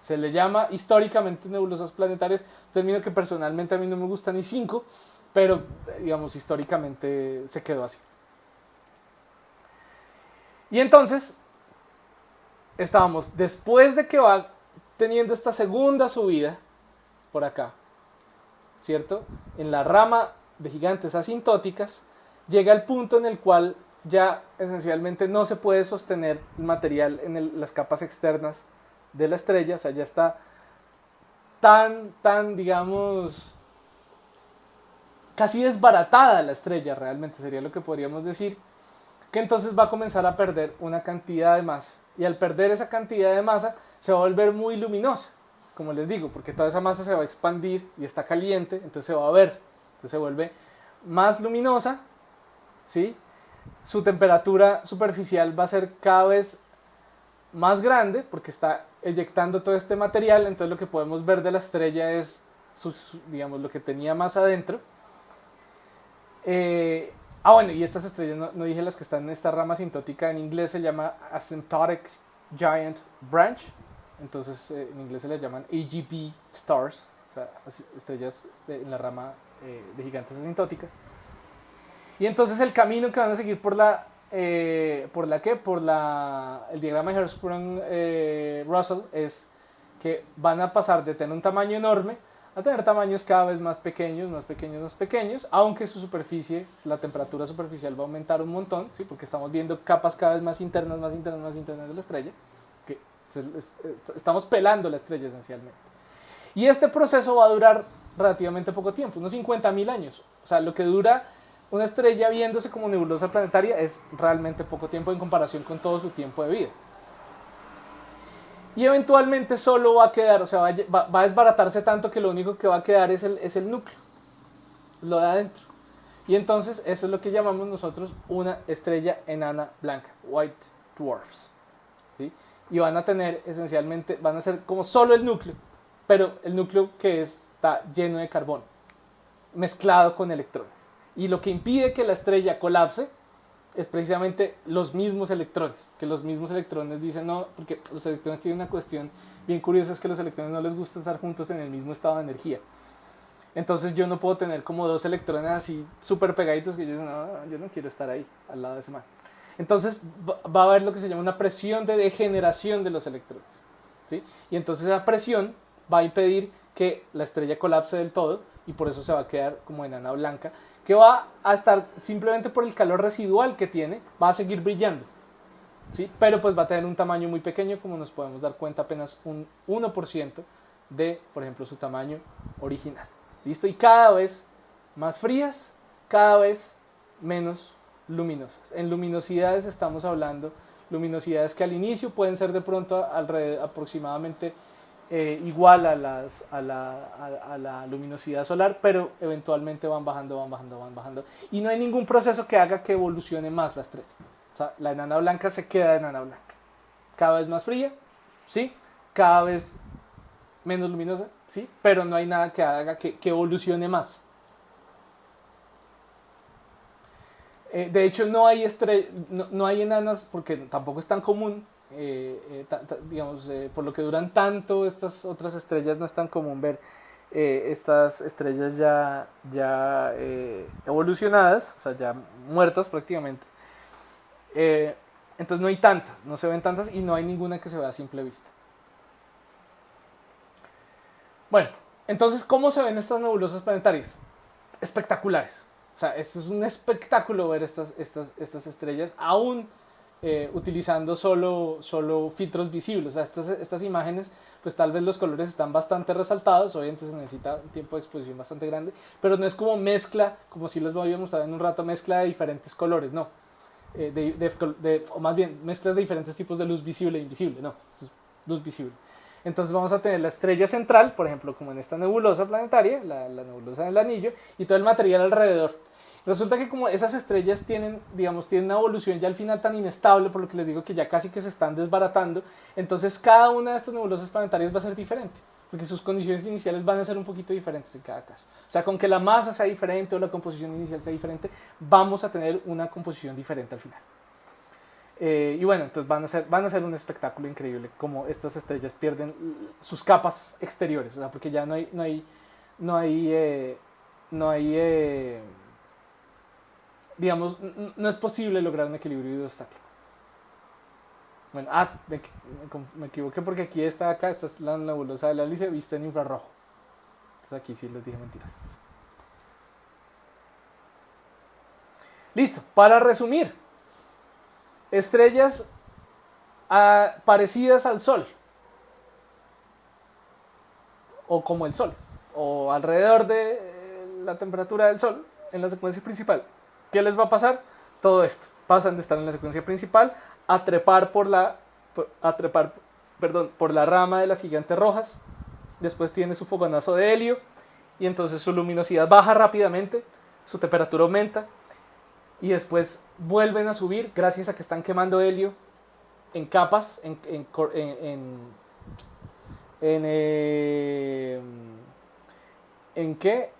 Se le llama históricamente nebulosas planetarias, término que personalmente a mí no me gusta ni 5, pero digamos históricamente se quedó así. Y entonces, estábamos, después de que va teniendo esta segunda subida, por acá, ¿cierto? En la rama de gigantes asintóticas, llega el punto en el cual ya esencialmente no se puede sostener el material en las capas externas de la estrella, o sea, ya está tan, digamos, casi desbaratada la estrella, realmente sería lo que podríamos decir, que entonces va a comenzar a perder una cantidad de masa, y al perder esa cantidad de masa se va a volver muy luminosa, como les digo, porque toda esa masa se va a expandir y está caliente, entonces se va a ver, entonces se vuelve más luminosa, ¿sí? Su temperatura superficial va a ser cada vez más grande porque está eyectando todo este material, entonces lo que podemos ver de la estrella es digamos, lo que tenía más adentro. Bueno, y estas estrellas, no dije las que están en esta rama asintótica, en inglés se llama Asymptotic Giant Branch, entonces en inglés se les llaman AGB stars, o sea, estrellas en la rama de gigantes asintóticas. Y entonces el camino que van a seguir el diagrama de Hertzsprung-Russell es que van a pasar de tener un tamaño enorme a tener tamaños cada vez más pequeños, más pequeños, más pequeños, aunque su superficie, la temperatura superficial va a aumentar un montón, ¿sí? Porque estamos viendo capas cada vez más internas, más internas, más internas de la estrella, que estamos pelando la estrella esencialmente. Y este proceso va a durar relativamente poco tiempo, unos 50.000 años. O sea, lo que dura una estrella viéndose como nebulosa planetaria es realmente poco tiempo en comparación con todo su tiempo de vida. Y eventualmente solo va a quedar, o sea, va a desbaratarse tanto que lo único que va a quedar es el núcleo, lo de adentro. Y entonces eso es lo que llamamos nosotros una estrella enana blanca, white dwarfs. ¿Sí? Y van a tener esencialmente, van a ser como solo el núcleo, pero el núcleo que está lleno de carbono, mezclado con electrones. Y lo que impide que la estrella colapse es precisamente los mismos electrones, que los mismos electrones dicen no, porque los electrones tienen una cuestión bien curiosa, es que a los electrones no les gusta estar juntos en el mismo estado de energía. Entonces yo no puedo tener como dos electrones así súper pegaditos que yo no, yo no quiero estar ahí al lado de ese man. Entonces va a haber lo que se llama una presión de degeneración de los electrones, ¿sí? Y entonces esa presión va a impedir que la estrella colapse del todo y por eso se va a quedar como enana blanca, que va a estar simplemente por el calor residual que tiene, va a seguir brillando, ¿sí? Pero pues va a tener un tamaño muy pequeño, como nos podemos dar cuenta, apenas un 1% de, por ejemplo, su tamaño original. ¿Listo? Y cada vez más frías, cada vez menos luminosas. En luminosidades estamos hablando, luminosidades que al inicio pueden ser de pronto aproximadamente igual a la luminosidad solar, pero eventualmente van bajando, van bajando, van bajando. Y no hay ningún proceso que haga que evolucione más la estrella. O sea, la enana blanca se queda enana blanca. Cada vez más fría, ¿sí? Cada vez menos luminosa, ¿sí? Pero no hay nada que haga que evolucione más. De hecho, no hay enanas, porque tampoco es tan común, digamos, por lo que duran tanto estas otras estrellas, no es tan común ver estas estrellas ya evolucionadas, o sea, ya muertas prácticamente. Entonces no hay tantas, no se ven tantas y no hay ninguna que se vea a simple vista. Bueno, entonces, ¿cómo se ven estas nebulosas planetarias? Espectaculares. O sea, esto es un espectáculo ver estas estrellas, aún utilizando solo filtros visibles. O sea, estas imágenes, pues tal vez los colores están bastante resaltados, obviamente se necesita un tiempo de exposición bastante grande, pero no es como mezcla, como si les voy a mostrar en un rato, mezcla de diferentes colores, no. O más bien, mezclas de diferentes tipos de luz visible e invisible, no, es luz visible. Entonces vamos a tener la estrella central, por ejemplo, como en esta nebulosa planetaria, la nebulosa del anillo, y todo el material alrededor. Resulta que como esas estrellas tienen una evolución ya al final tan inestable, por lo que les digo que ya casi que se están desbaratando, entonces cada una de estas nebulosas planetarias va a ser diferente, porque sus condiciones iniciales van a ser un poquito diferentes en cada caso. O sea, con que la masa sea diferente o la composición inicial sea diferente, vamos a tener una composición diferente al final. Y bueno, entonces van a ser un espectáculo increíble como estas estrellas pierden sus capas exteriores, o sea, porque ya no hay digamos, no es posible lograr un equilibrio hidrostático. Bueno, me equivoqué porque aquí esta es la nebulosa de la Alice vista en infrarrojo. Entonces aquí sí les dije mentiras. Listo, para resumir, estrellas parecidas al Sol, o como el Sol, o alrededor de la temperatura del Sol en la secuencia principal. ¿Qué les va a pasar? Todo esto. Pasan de estar en la secuencia principal a trepar por la rama de las gigantes rojas. Después tiene su fogonazo de helio y entonces su luminosidad baja rápidamente, su temperatura aumenta y después vuelven a subir gracias a que están quemando helio en capas, ¿en qué?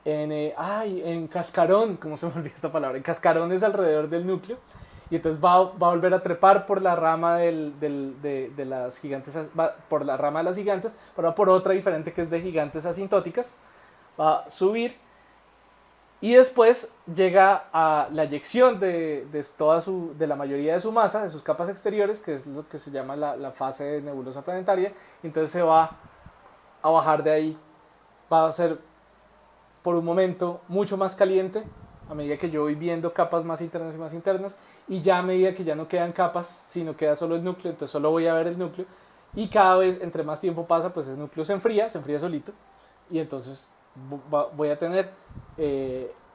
En cascarón, ¿cómo se me olvida esta palabra? En cascarones alrededor del núcleo. y entonces va a volver a trepar por la rama de las gigantes, por la rama de las gigantes, pero va por otra diferente que es de gigantes asintóticas, va a subir y después llega a la eyección de la mayoría de su masa, de sus capas exteriores, que es lo que se llama la fase de nebulosa planetaria, y entonces se va a bajar de ahí, va a ser por un momento mucho más caliente, a medida que yo voy viendo capas más internas, y ya a medida que ya no quedan capas, sino queda solo el núcleo, entonces solo voy a ver el núcleo, y cada vez, entre más tiempo pasa, pues el núcleo se enfría solito, y entonces voy a tener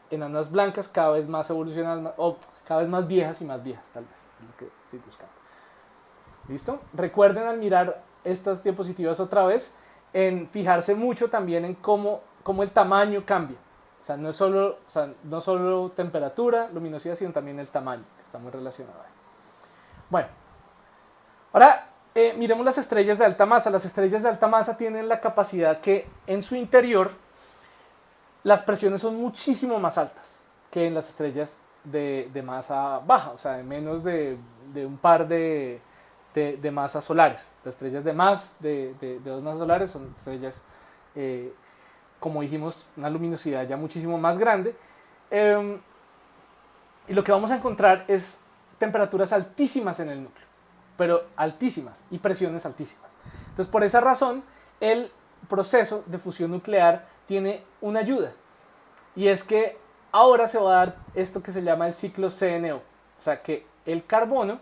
enanas blancas cada vez más evolucionadas, o cada vez más viejas y más viejas, tal vez, es lo que estoy buscando. ¿Listo? Recuerden al mirar estas diapositivas otra vez, en fijarse mucho también en cómo el tamaño cambia. O sea, no solo temperatura, luminosidad, sino también el tamaño, que está muy relacionado ahí. Bueno, ahora miremos las estrellas de alta masa. Las estrellas de alta masa tienen la capacidad que en su interior las presiones son muchísimo más altas que en las estrellas de masa baja, o sea, de menos de un par de masas solares. Las estrellas de dos masas solares son estrellas, como dijimos, una luminosidad ya muchísimo más grande. Y lo que vamos a encontrar es temperaturas altísimas en el núcleo, pero altísimas, y presiones altísimas. Entonces, por esa razón, el proceso de fusión nuclear tiene una ayuda, y es que ahora se va a dar esto que se llama el ciclo CNO, o sea que el carbono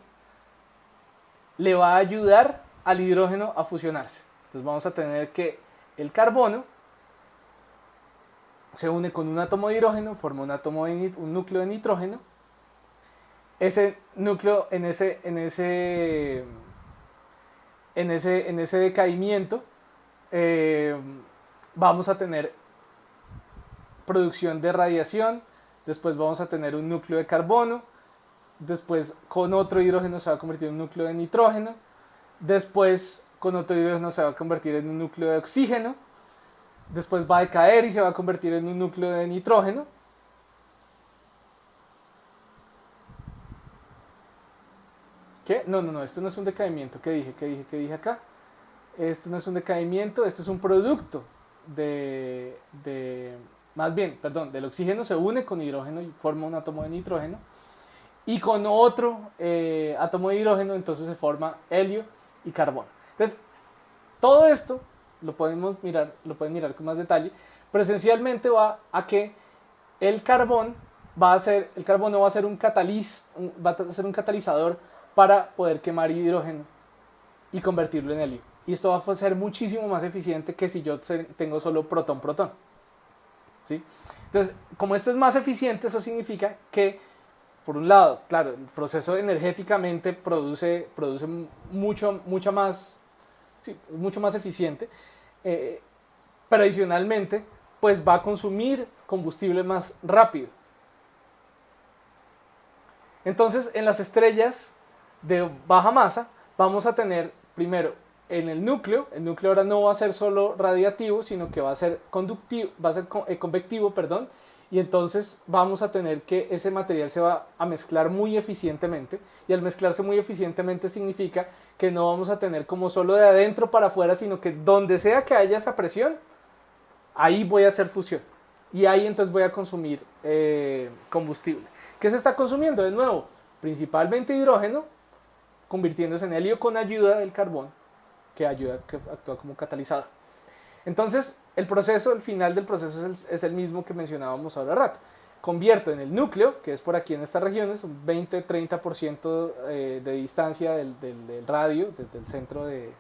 le va a ayudar al hidrógeno a fusionarse. Entonces vamos a tener que el carbono se une con un átomo de hidrógeno, forma un núcleo de nitrógeno. Ese núcleo en ese decaimiento vamos a tener producción de radiación, después vamos a tener un núcleo de carbono, después con otro hidrógeno se va a convertir en un núcleo de nitrógeno, después con otro hidrógeno se va a convertir en un núcleo de oxígeno, después va a decaer y se va a convertir en un núcleo de nitrógeno. ¿Qué? No, esto no es un decaimiento. ¿Qué dije acá? Esto no es un decaimiento, esto es un producto del oxígeno se une con hidrógeno y forma un átomo de nitrógeno, y con otro átomo de hidrógeno entonces se forma helio y carbono. Entonces, todo esto lo pueden mirar con más detalle, pero esencialmente va a que el carbono va a ser un catalizador para poder quemar hidrógeno y convertirlo en helio. Y esto va a ser muchísimo más eficiente que si yo tengo solo protón-protón. ¿Sí? Entonces, como esto es más eficiente, eso significa que, por un lado, claro, el proceso energéticamente produce mucho más eficiente, pero adicionalmente, pues va a consumir combustible más rápido. Entonces, en las estrellas de baja masa, vamos a tener primero en el núcleo ahora no va a ser solo radiativo, sino que va a ser convectivo, y entonces vamos a tener que ese material se va a mezclar muy eficientemente, y al mezclarse muy eficientemente significa que no vamos a tener como solo de adentro para afuera, sino que donde sea que haya esa presión, ahí voy a hacer fusión, y ahí entonces voy a consumir combustible. ¿Qué se está consumiendo? De nuevo, principalmente hidrógeno, convirtiéndose en helio con ayuda del carbón, que actúa como catalizador. Entonces, el final del proceso es el mismo que mencionábamos ahora rato. Convierto en el núcleo, que es por aquí en estas regiones, un 20-30% de distancia del radio, desde el centro de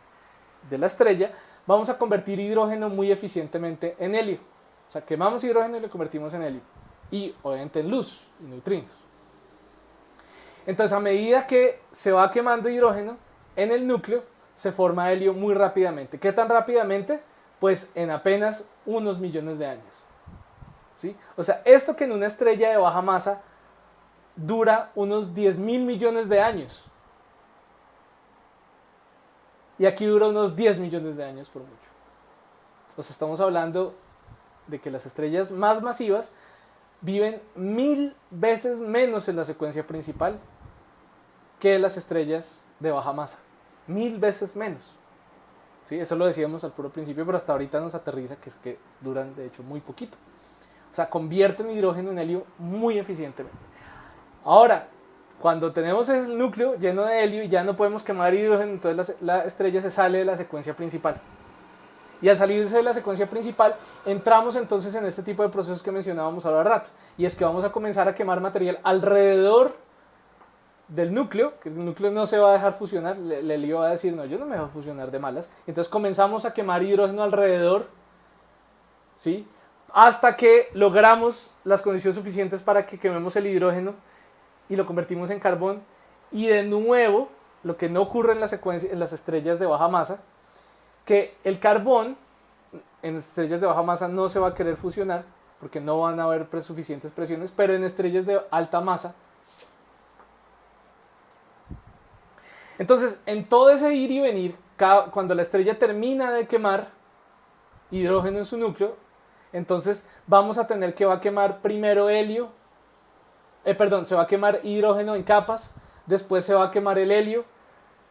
la estrella, vamos a convertir hidrógeno muy eficientemente en helio. O sea, quemamos hidrógeno y lo convertimos en helio. Y obviamente en luz y neutrinos. Entonces, a medida que se va quemando hidrógeno en el núcleo, se forma helio muy rápidamente. ¿Qué tan rápidamente? Pues en apenas unos millones de años. ¿Sí? O sea, esto que en una estrella de baja masa dura unos 10.000 millones de años. Y aquí dura unos 10 millones de años por mucho. O sea, estamos hablando de que las estrellas más masivas viven 1000 veces menos en la secuencia principal que las estrellas de baja masa. 1000 veces menos. ¿Sí? Eso lo decíamos al puro principio, pero hasta ahorita nos aterriza que es que duran de hecho muy poquito. O sea, convierten hidrógeno en helio muy eficientemente. Ahora, cuando tenemos el núcleo lleno de helio y ya no podemos quemar hidrógeno, entonces la estrella se sale de la secuencia principal. Y al salirse de la secuencia principal, entramos entonces en este tipo de procesos que mencionábamos ahora al rato. Y es que vamos a comenzar a quemar material alrededor del núcleo, que el núcleo no se va a dejar fusionar. El helio va a decir, no, yo no me dejo fusionar de malas. Entonces comenzamos a quemar hidrógeno alrededor, ¿sí? Hasta que logramos las condiciones suficientes para que quememos el hidrógeno y lo convertimos en carbón. Y de nuevo, lo que no ocurre en las estrellas de baja masa, que el carbón en estrellas de baja masa no se va a querer fusionar porque no van a haber suficientes presiones, pero en estrellas de alta masa sí. Entonces, en todo ese ir y venir, cuando la estrella termina de quemar hidrógeno en su núcleo, entonces vamos a tener que va a quemar primero helio, se va a quemar hidrógeno en capas, después se va a quemar el helio,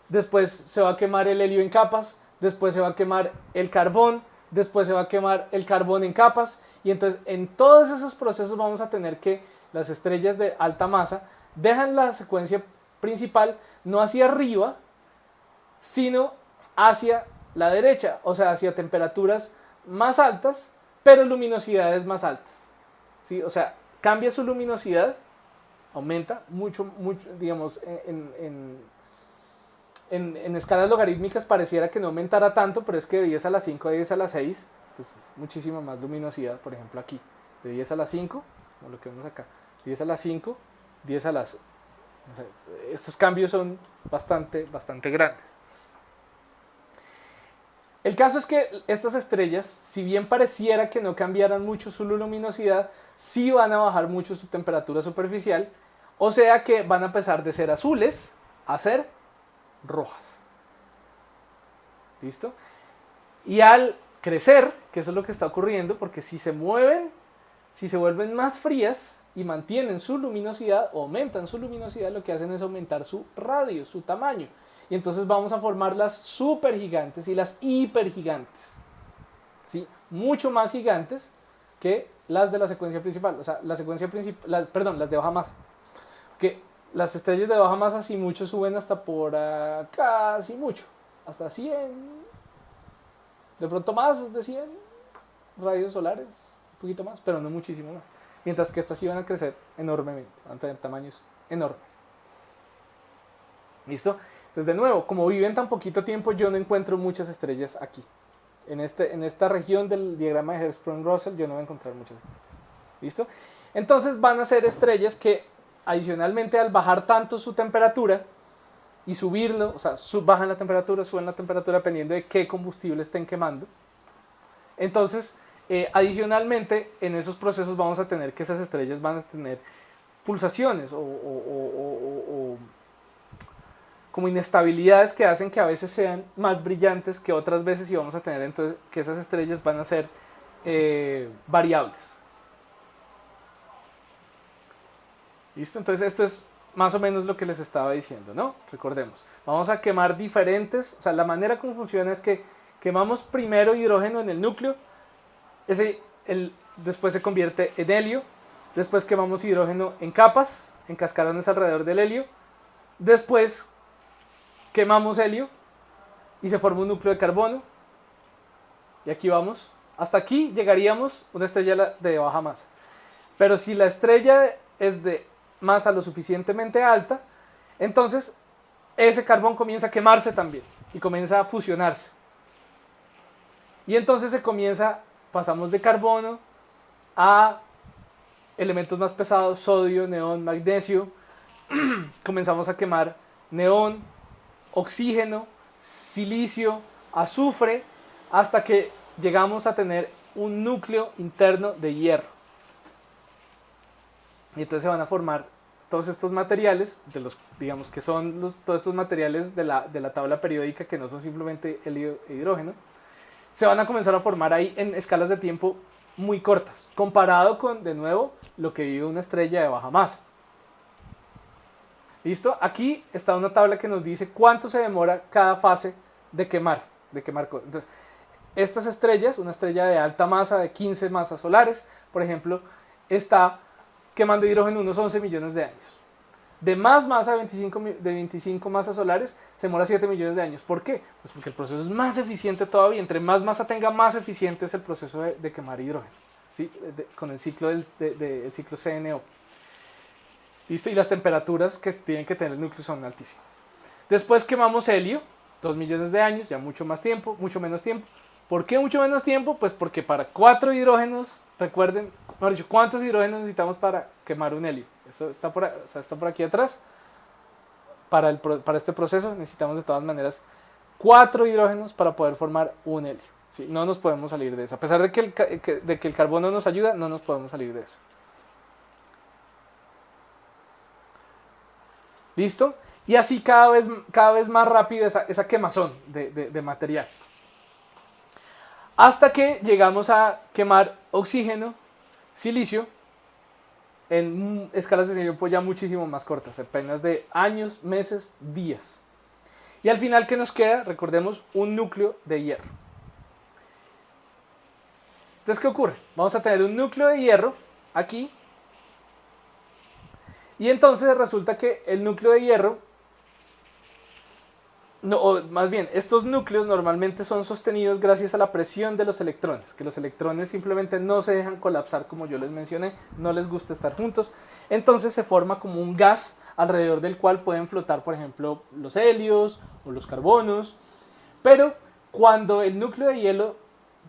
después se va a quemar el helio en capas, después se va a quemar el carbón, después se va a quemar el carbón en capas, y entonces en todos esos procesos vamos a tener que las estrellas de alta masa dejan la secuencia principal no hacia arriba, sino hacia la derecha, o sea, hacia temperaturas más altas, pero luminosidades más altas, ¿sí? O sea, cambia su luminosidad, aumenta mucho, digamos, en escalas logarítmicas pareciera que no aumentara tanto, pero es que de 10 a la 5 a 10 a la 6, pues es muchísima más luminosidad, por ejemplo aquí, de 10 a la 5, como lo que vemos acá, 10 a la 5, 10 a las... No sé, estos cambios son bastante grandes. El caso es que estas estrellas, si bien pareciera que no cambiaran mucho su luminosidad, sí van a bajar mucho su temperatura superficial, o sea que van a pasar de ser azules a ser rojas. ¿Listo? Y al crecer, que eso es lo que está ocurriendo, porque si se mueven, si se vuelven más frías y mantienen su luminosidad o aumentan su luminosidad, lo que hacen es aumentar su radio, su tamaño. Y entonces vamos a formar las supergigantes y las hipergigantes, ¿sí? Mucho más gigantes que las de la secuencia principal, o sea, la secuencia principal, las de baja masa. Que las estrellas de baja masa si mucho suben hasta por acá, si mucho, hasta 100, de pronto más de 100 radios solares, un poquito más, pero no muchísimo más. Mientras que estas sí van a crecer enormemente, van a tener tamaños enormes. ¿Listo? Entonces, de nuevo, como viven tan poquito tiempo, yo no encuentro muchas estrellas aquí. En esta región del diagrama de Hertzsprung-Russell yo no voy a encontrar muchas estrellas. ¿Listo? Entonces van a ser estrellas que adicionalmente al bajar tanto su temperatura y subirlo, o sea, bajan la temperatura, suben la temperatura dependiendo de qué combustible estén quemando. Entonces, adicionalmente, en esos procesos vamos a tener que esas estrellas van a tener pulsaciones o como inestabilidades que hacen que a veces sean más brillantes que otras veces y vamos a tener entonces que esas estrellas van a ser variables. ¿Listo? Entonces esto es más o menos lo que les estaba diciendo, ¿no? Recordemos, vamos a quemar diferentes, o sea, la manera como funciona es que quemamos primero hidrógeno en el núcleo, después se convierte en helio, después quemamos hidrógeno en capas, en cascarones alrededor del helio, después quemamos helio y se forma un núcleo de carbono, y aquí vamos, hasta aquí llegaríamos una estrella de baja masa, pero si la estrella es de masa lo suficientemente alta, entonces ese carbón comienza a quemarse también y comienza a fusionarse, y entonces pasamos de carbono a elementos más pesados, sodio, neón, magnesio, comenzamos a quemar neón, oxígeno, silicio, azufre, hasta que llegamos a tener un núcleo interno de hierro. Y entonces se van a formar todos estos materiales, digamos que son todos estos materiales de la tabla periódica que no son simplemente helio e hidrógeno, se van a comenzar a formar ahí en escalas de tiempo muy cortas, comparado con, de nuevo, lo que vive una estrella de baja masa. ¿Listo? Aquí está una tabla que nos dice cuánto se demora cada fase de quemar. Entonces, estas estrellas, una estrella de alta masa de 15 masas solares, por ejemplo, está quemando hidrógeno unos 11 millones de años. De más masa, de 25 masas solares, se demora 7 millones de años. ¿Por qué? Pues porque el proceso es más eficiente todavía. Entre más masa tenga, más eficiente es el proceso de quemar hidrógeno. ¿Sí? Con el ciclo el ciclo CNO. ¿Listo? Y las temperaturas que tienen que tener el núcleo son altísimas. Después quemamos helio, 2 millones de años, ya mucho más tiempo, mucho menos tiempo. ¿Por qué mucho menos tiempo? Pues porque para 4 hidrógenos, recuerden, mejor dicho, ¿cuántos hidrógenos necesitamos para quemar un helio? Eso está está por aquí atrás. Para este proceso necesitamos de todas maneras 4 hidrógenos para poder formar un helio. ¿Sí? No nos podemos salir de eso. A pesar de que el carbono nos ayuda, no nos podemos salir de eso. ¿Listo? Y así cada vez más rápido esa quemazón de material. Hasta que llegamos a quemar oxígeno, silicio, en escalas de tiempo ya muchísimo más cortas, apenas de años, meses, días. Y al final, ¿qué nos queda? Recordemos un núcleo de hierro. Entonces, ¿qué ocurre? Vamos a tener un núcleo de hierro aquí. Y entonces resulta que el núcleo de hierro, no, o más bien, estos núcleos normalmente son sostenidos gracias a la presión de los electrones, que los electrones simplemente no se dejan colapsar como yo les mencioné, no les gusta estar juntos, entonces se forma como un gas alrededor del cual pueden flotar, por ejemplo, los helios o los carbonos, pero cuando el núcleo de hielo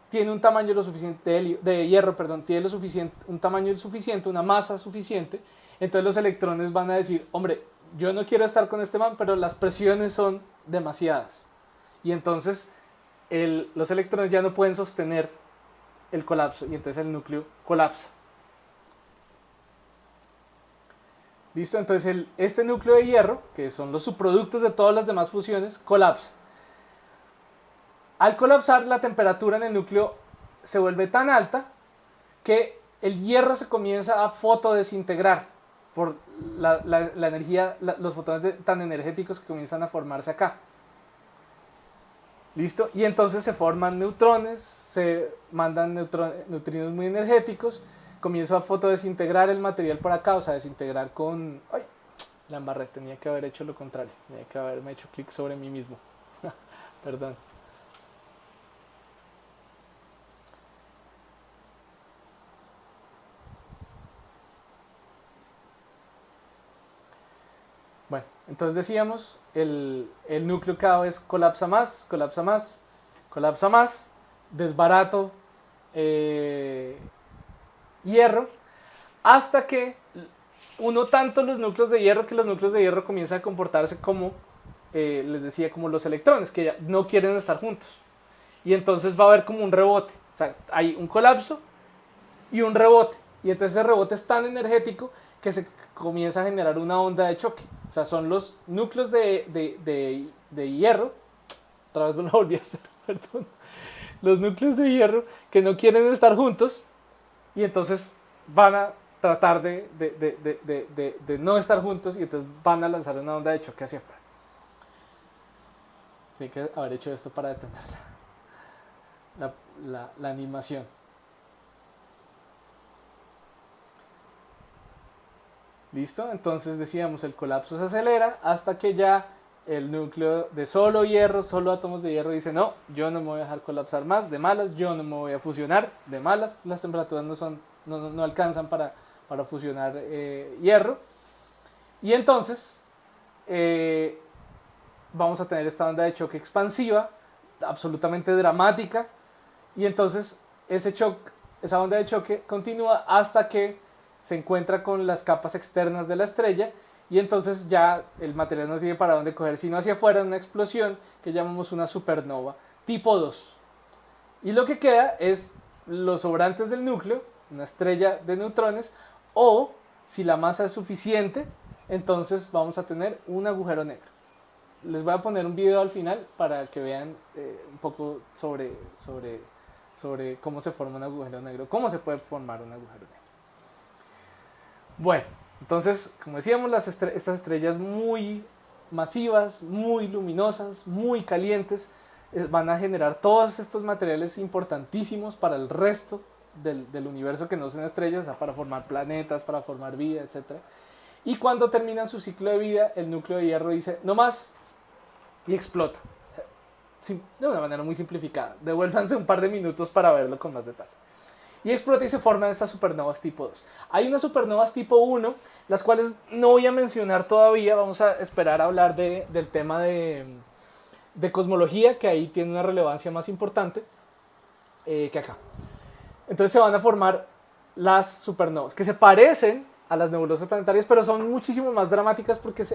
tiene un tamaño lo suficiente de hierro, perdón, tiene lo suficiente, un tamaño suficiente, una masa suficiente, entonces los electrones van a decir, hombre, yo no quiero estar con este man, pero las presiones son demasiadas. Y entonces los electrones ya no pueden sostener el colapso y entonces el núcleo colapsa. ¿Listo? Entonces este núcleo de hierro, que son los subproductos de todas las demás fusiones, colapsa. Al colapsar, la temperatura en el núcleo se vuelve tan alta que el hierro se comienza a fotodesintegrar por la energía, los fotones tan energéticos que comienzan a formarse acá. ¿Listo? Y entonces se forman neutrones, se mandan neutrinos muy energéticos, comienzo a fotodesintegrar el material por acá, o sea, desintegrar con... ¡Ay! La embarré, tenía que haber hecho lo contrario, tenía que haberme hecho clic sobre mí mismo. Perdón. Bueno, entonces decíamos, el núcleo cada vez colapsa más, colapsa más, colapsa más, desbarato hierro, hasta que uno tanto los núcleos de hierro que los núcleos de hierro comienzan a comportarse como, les decía, como los electrones, que ya no quieren estar juntos. Y entonces va a haber como un rebote, o sea, hay un colapso y un rebote. Y entonces ese rebote es tan energético que se comienza a generar una onda de choque. O sea, son los núcleos de hierro. Otra vez lo volví a hacer, perdón. Los núcleos de hierro que no quieren estar juntos y entonces van a tratar de no estar juntos y entonces van a lanzar una onda de choque hacia afuera. Tiene que haber hecho esto para detener la animación. ¿Listo? Entonces decíamos, el colapso se acelera hasta que ya el núcleo de solo hierro, solo átomos de hierro dice, no, yo no me voy a dejar colapsar más, de malas, yo no me voy a fusionar, de malas, las temperaturas no alcanzan para fusionar hierro. Y entonces vamos a tener esta onda de choque expansiva, absolutamente dramática, y entonces esa onda de choque continúa hasta que se encuentra con las capas externas de la estrella y entonces ya el material no tiene para dónde coger sino hacia afuera en una explosión que llamamos una supernova tipo 2. Y lo que queda es los sobrantes del núcleo, una estrella de neutrones, o si la masa es suficiente, entonces vamos a tener un agujero negro. Les voy a poner un video al final para que vean un poco sobre cómo se forma un agujero negro, cómo se puede formar un agujero negro. Bueno, Entonces, como decíamos, estas estrellas muy masivas, muy luminosas, muy calientes, van a generar todos estos materiales importantísimos para el resto del universo que no son estrellas, o sea, para formar planetas, para formar vida, etc. Y cuando terminan su ciclo de vida, el núcleo de hierro dice, no más, y explota. De una manera muy simplificada. Devuélvanse un par de minutos para verlo con más detalle. Y explota y se forman estas supernovas tipo 2. Hay unas supernovas tipo 1, las cuales no voy a mencionar todavía. Vamos a esperar a hablar del tema de cosmología, que ahí tiene una relevancia más importante que acá. Entonces se van a formar las supernovas, que se parecen a las nebulosas planetarias, pero son muchísimo más dramáticas porque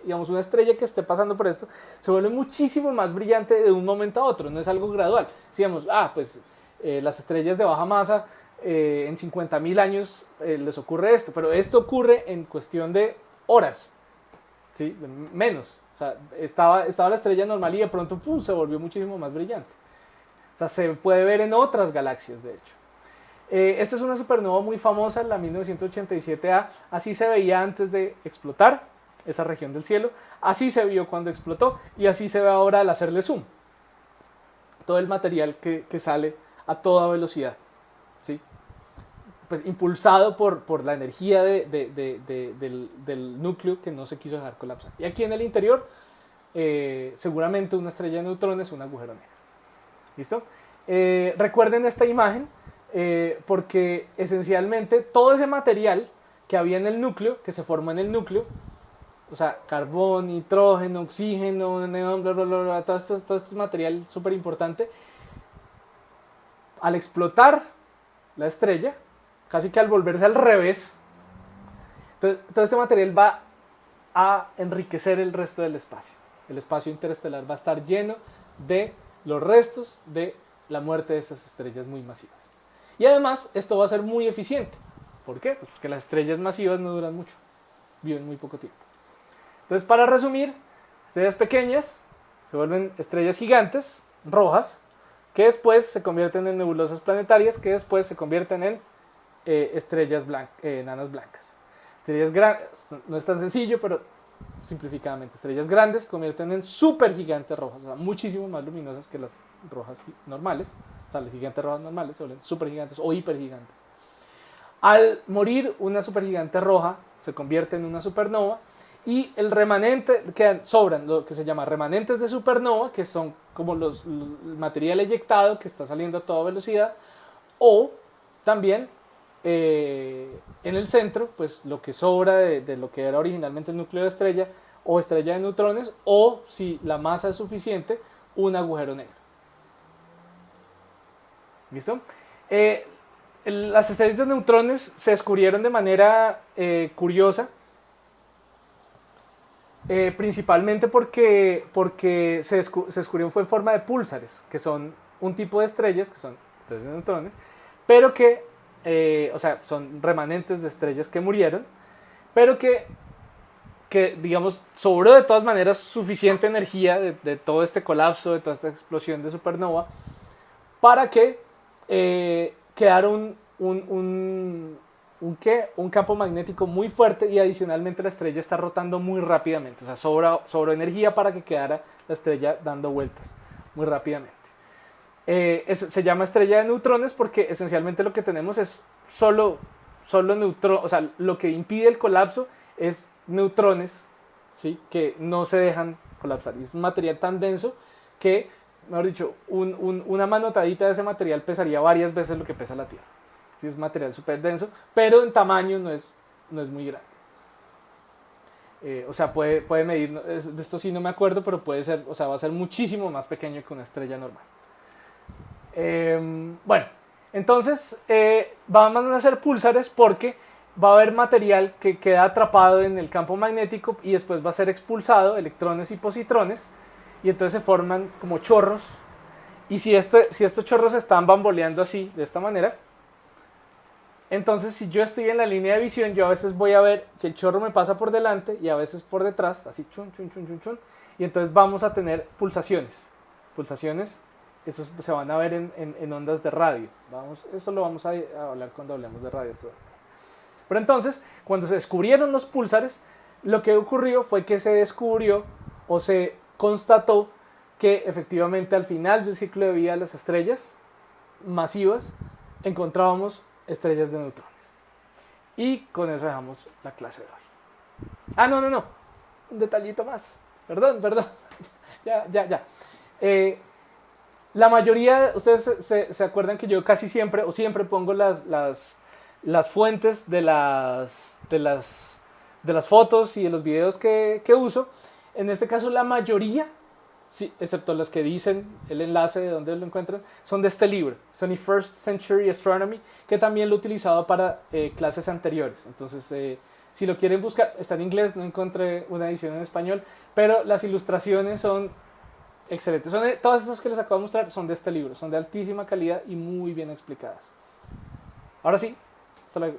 digamos, una estrella que esté pasando por esto se vuelve muchísimo más brillante de un momento a otro, no es algo gradual. Digamos, pues las estrellas de baja masa en 50.000 años les ocurre esto, pero esto ocurre en cuestión de horas, ¿sí? Menos. O sea, estaba la estrella normal y de pronto se volvió muchísimo más brillante. O sea, se puede ver en otras galaxias, de hecho. Esta es una supernova muy famosa, la 1987A. Así se veía antes de explotar esa región del cielo. Así se vio cuando explotó y así se ve ahora al hacerle zoom. Todo el material que sale a toda velocidad, ¿sí? Pues impulsado por la energía del núcleo que no se quiso dejar colapsar. Y aquí en el interior, seguramente una estrella de neutrones, un agujero negro. ¿Listo? Recuerden esta imagen porque esencialmente todo ese material que había en el núcleo, que se formó en el núcleo, o sea, carbón, nitrógeno, oxígeno, neón, bla, bla, bla, bla, todo este material súper importante, al explotar la estrella, casi que al volverse al revés, todo este material va a enriquecer el resto del espacio. El espacio interestelar va a estar lleno de los restos de la muerte de esas estrellas muy masivas. Y además, esto va a ser muy eficiente. ¿Por qué? Pues porque las estrellas masivas no duran mucho, viven muy poco tiempo. Entonces, para resumir, estrellas pequeñas se vuelven estrellas gigantes, rojas, que después se convierten en nebulosas planetarias, que después se convierten en estrellas enanas blancas. Estrellas grandes, no es tan sencillo, pero simplificadamente, estrellas grandes se convierten en supergigantes rojas, o sea, muchísimo más luminosas que las rojas normales. O sea, las gigantes rojas normales se vuelven supergigantes o hipergigantes. Al morir una supergigante roja, se convierte en una supernova y el remanente que sobran, lo que se llama remanentes de supernova, que son como el material eyectado que está saliendo a toda velocidad, o también en el centro, pues lo que sobra de lo que era originalmente el núcleo de estrella o estrella de neutrones, o si la masa es suficiente, un agujero negro. ¿Listo? Las estrellas de neutrones se descubrieron de manera curiosa, principalmente porque se descubrieron fue en forma de púlsares, que son un tipo de estrellas, que son estrellas de neutrones, pero que, o sea, son remanentes de estrellas que murieron, pero que digamos, sobró de todas maneras suficiente energía de todo este colapso, de toda esta explosión de supernova, para que quedara un campo magnético muy fuerte y adicionalmente la estrella está rotando muy rápidamente. O sea, sobró energía para que quedara la estrella dando vueltas muy rápidamente. Se llama estrella de neutrones porque esencialmente lo que tenemos es solo neutrones. O sea, lo que impide el colapso es neutrones, ¿sí? Que no se dejan colapsar. Y es un material tan denso que, mejor dicho, una manotadita de ese material pesaría varias veces lo que pesa la Tierra. Sí, es material súper denso, pero en tamaño no es muy grande. O sea, puede medir, de esto sí no me acuerdo, pero puede ser, o sea, va a ser muchísimo más pequeño que una estrella normal. Bueno, entonces van a ser púlsares porque va a haber material que queda atrapado en el campo magnético y después va a ser expulsado, electrones y positrones, y entonces se forman como chorros. Y si estos chorros están bamboleando así, de esta manera, entonces si yo estoy en la línea de visión, yo a veces voy a ver que el chorro me pasa por delante y a veces por detrás, así chun, chun, chun, chun, chun, y entonces vamos a tener pulsaciones. Esos se van a ver en ondas de radio. Eso lo vamos a hablar cuando hablemos de radio. Pero entonces, cuando se descubrieron los púlsares, lo que ocurrió fue que se descubrió o se constató que efectivamente al final del ciclo de vida de las estrellas masivas encontrábamos estrellas de neutrones. Y con eso dejamos la clase de hoy. Ah, no. Un detallito más. Perdón. Ya. La mayoría, ustedes se acuerdan que yo casi siempre, o siempre pongo las fuentes de las fotos y de los videos que uso. En este caso, la mayoría, sí, excepto las que dicen el enlace de donde lo encuentran, son de este libro, 21st Century Astronomy, que también lo he utilizado para clases anteriores. Entonces, si lo quieren buscar, está en inglés, no encontré una edición en español, pero las ilustraciones son excelentes. Todas estas que les acabo de mostrar son de este libro, son de altísima calidad y muy bien explicadas. Ahora sí, hasta luego.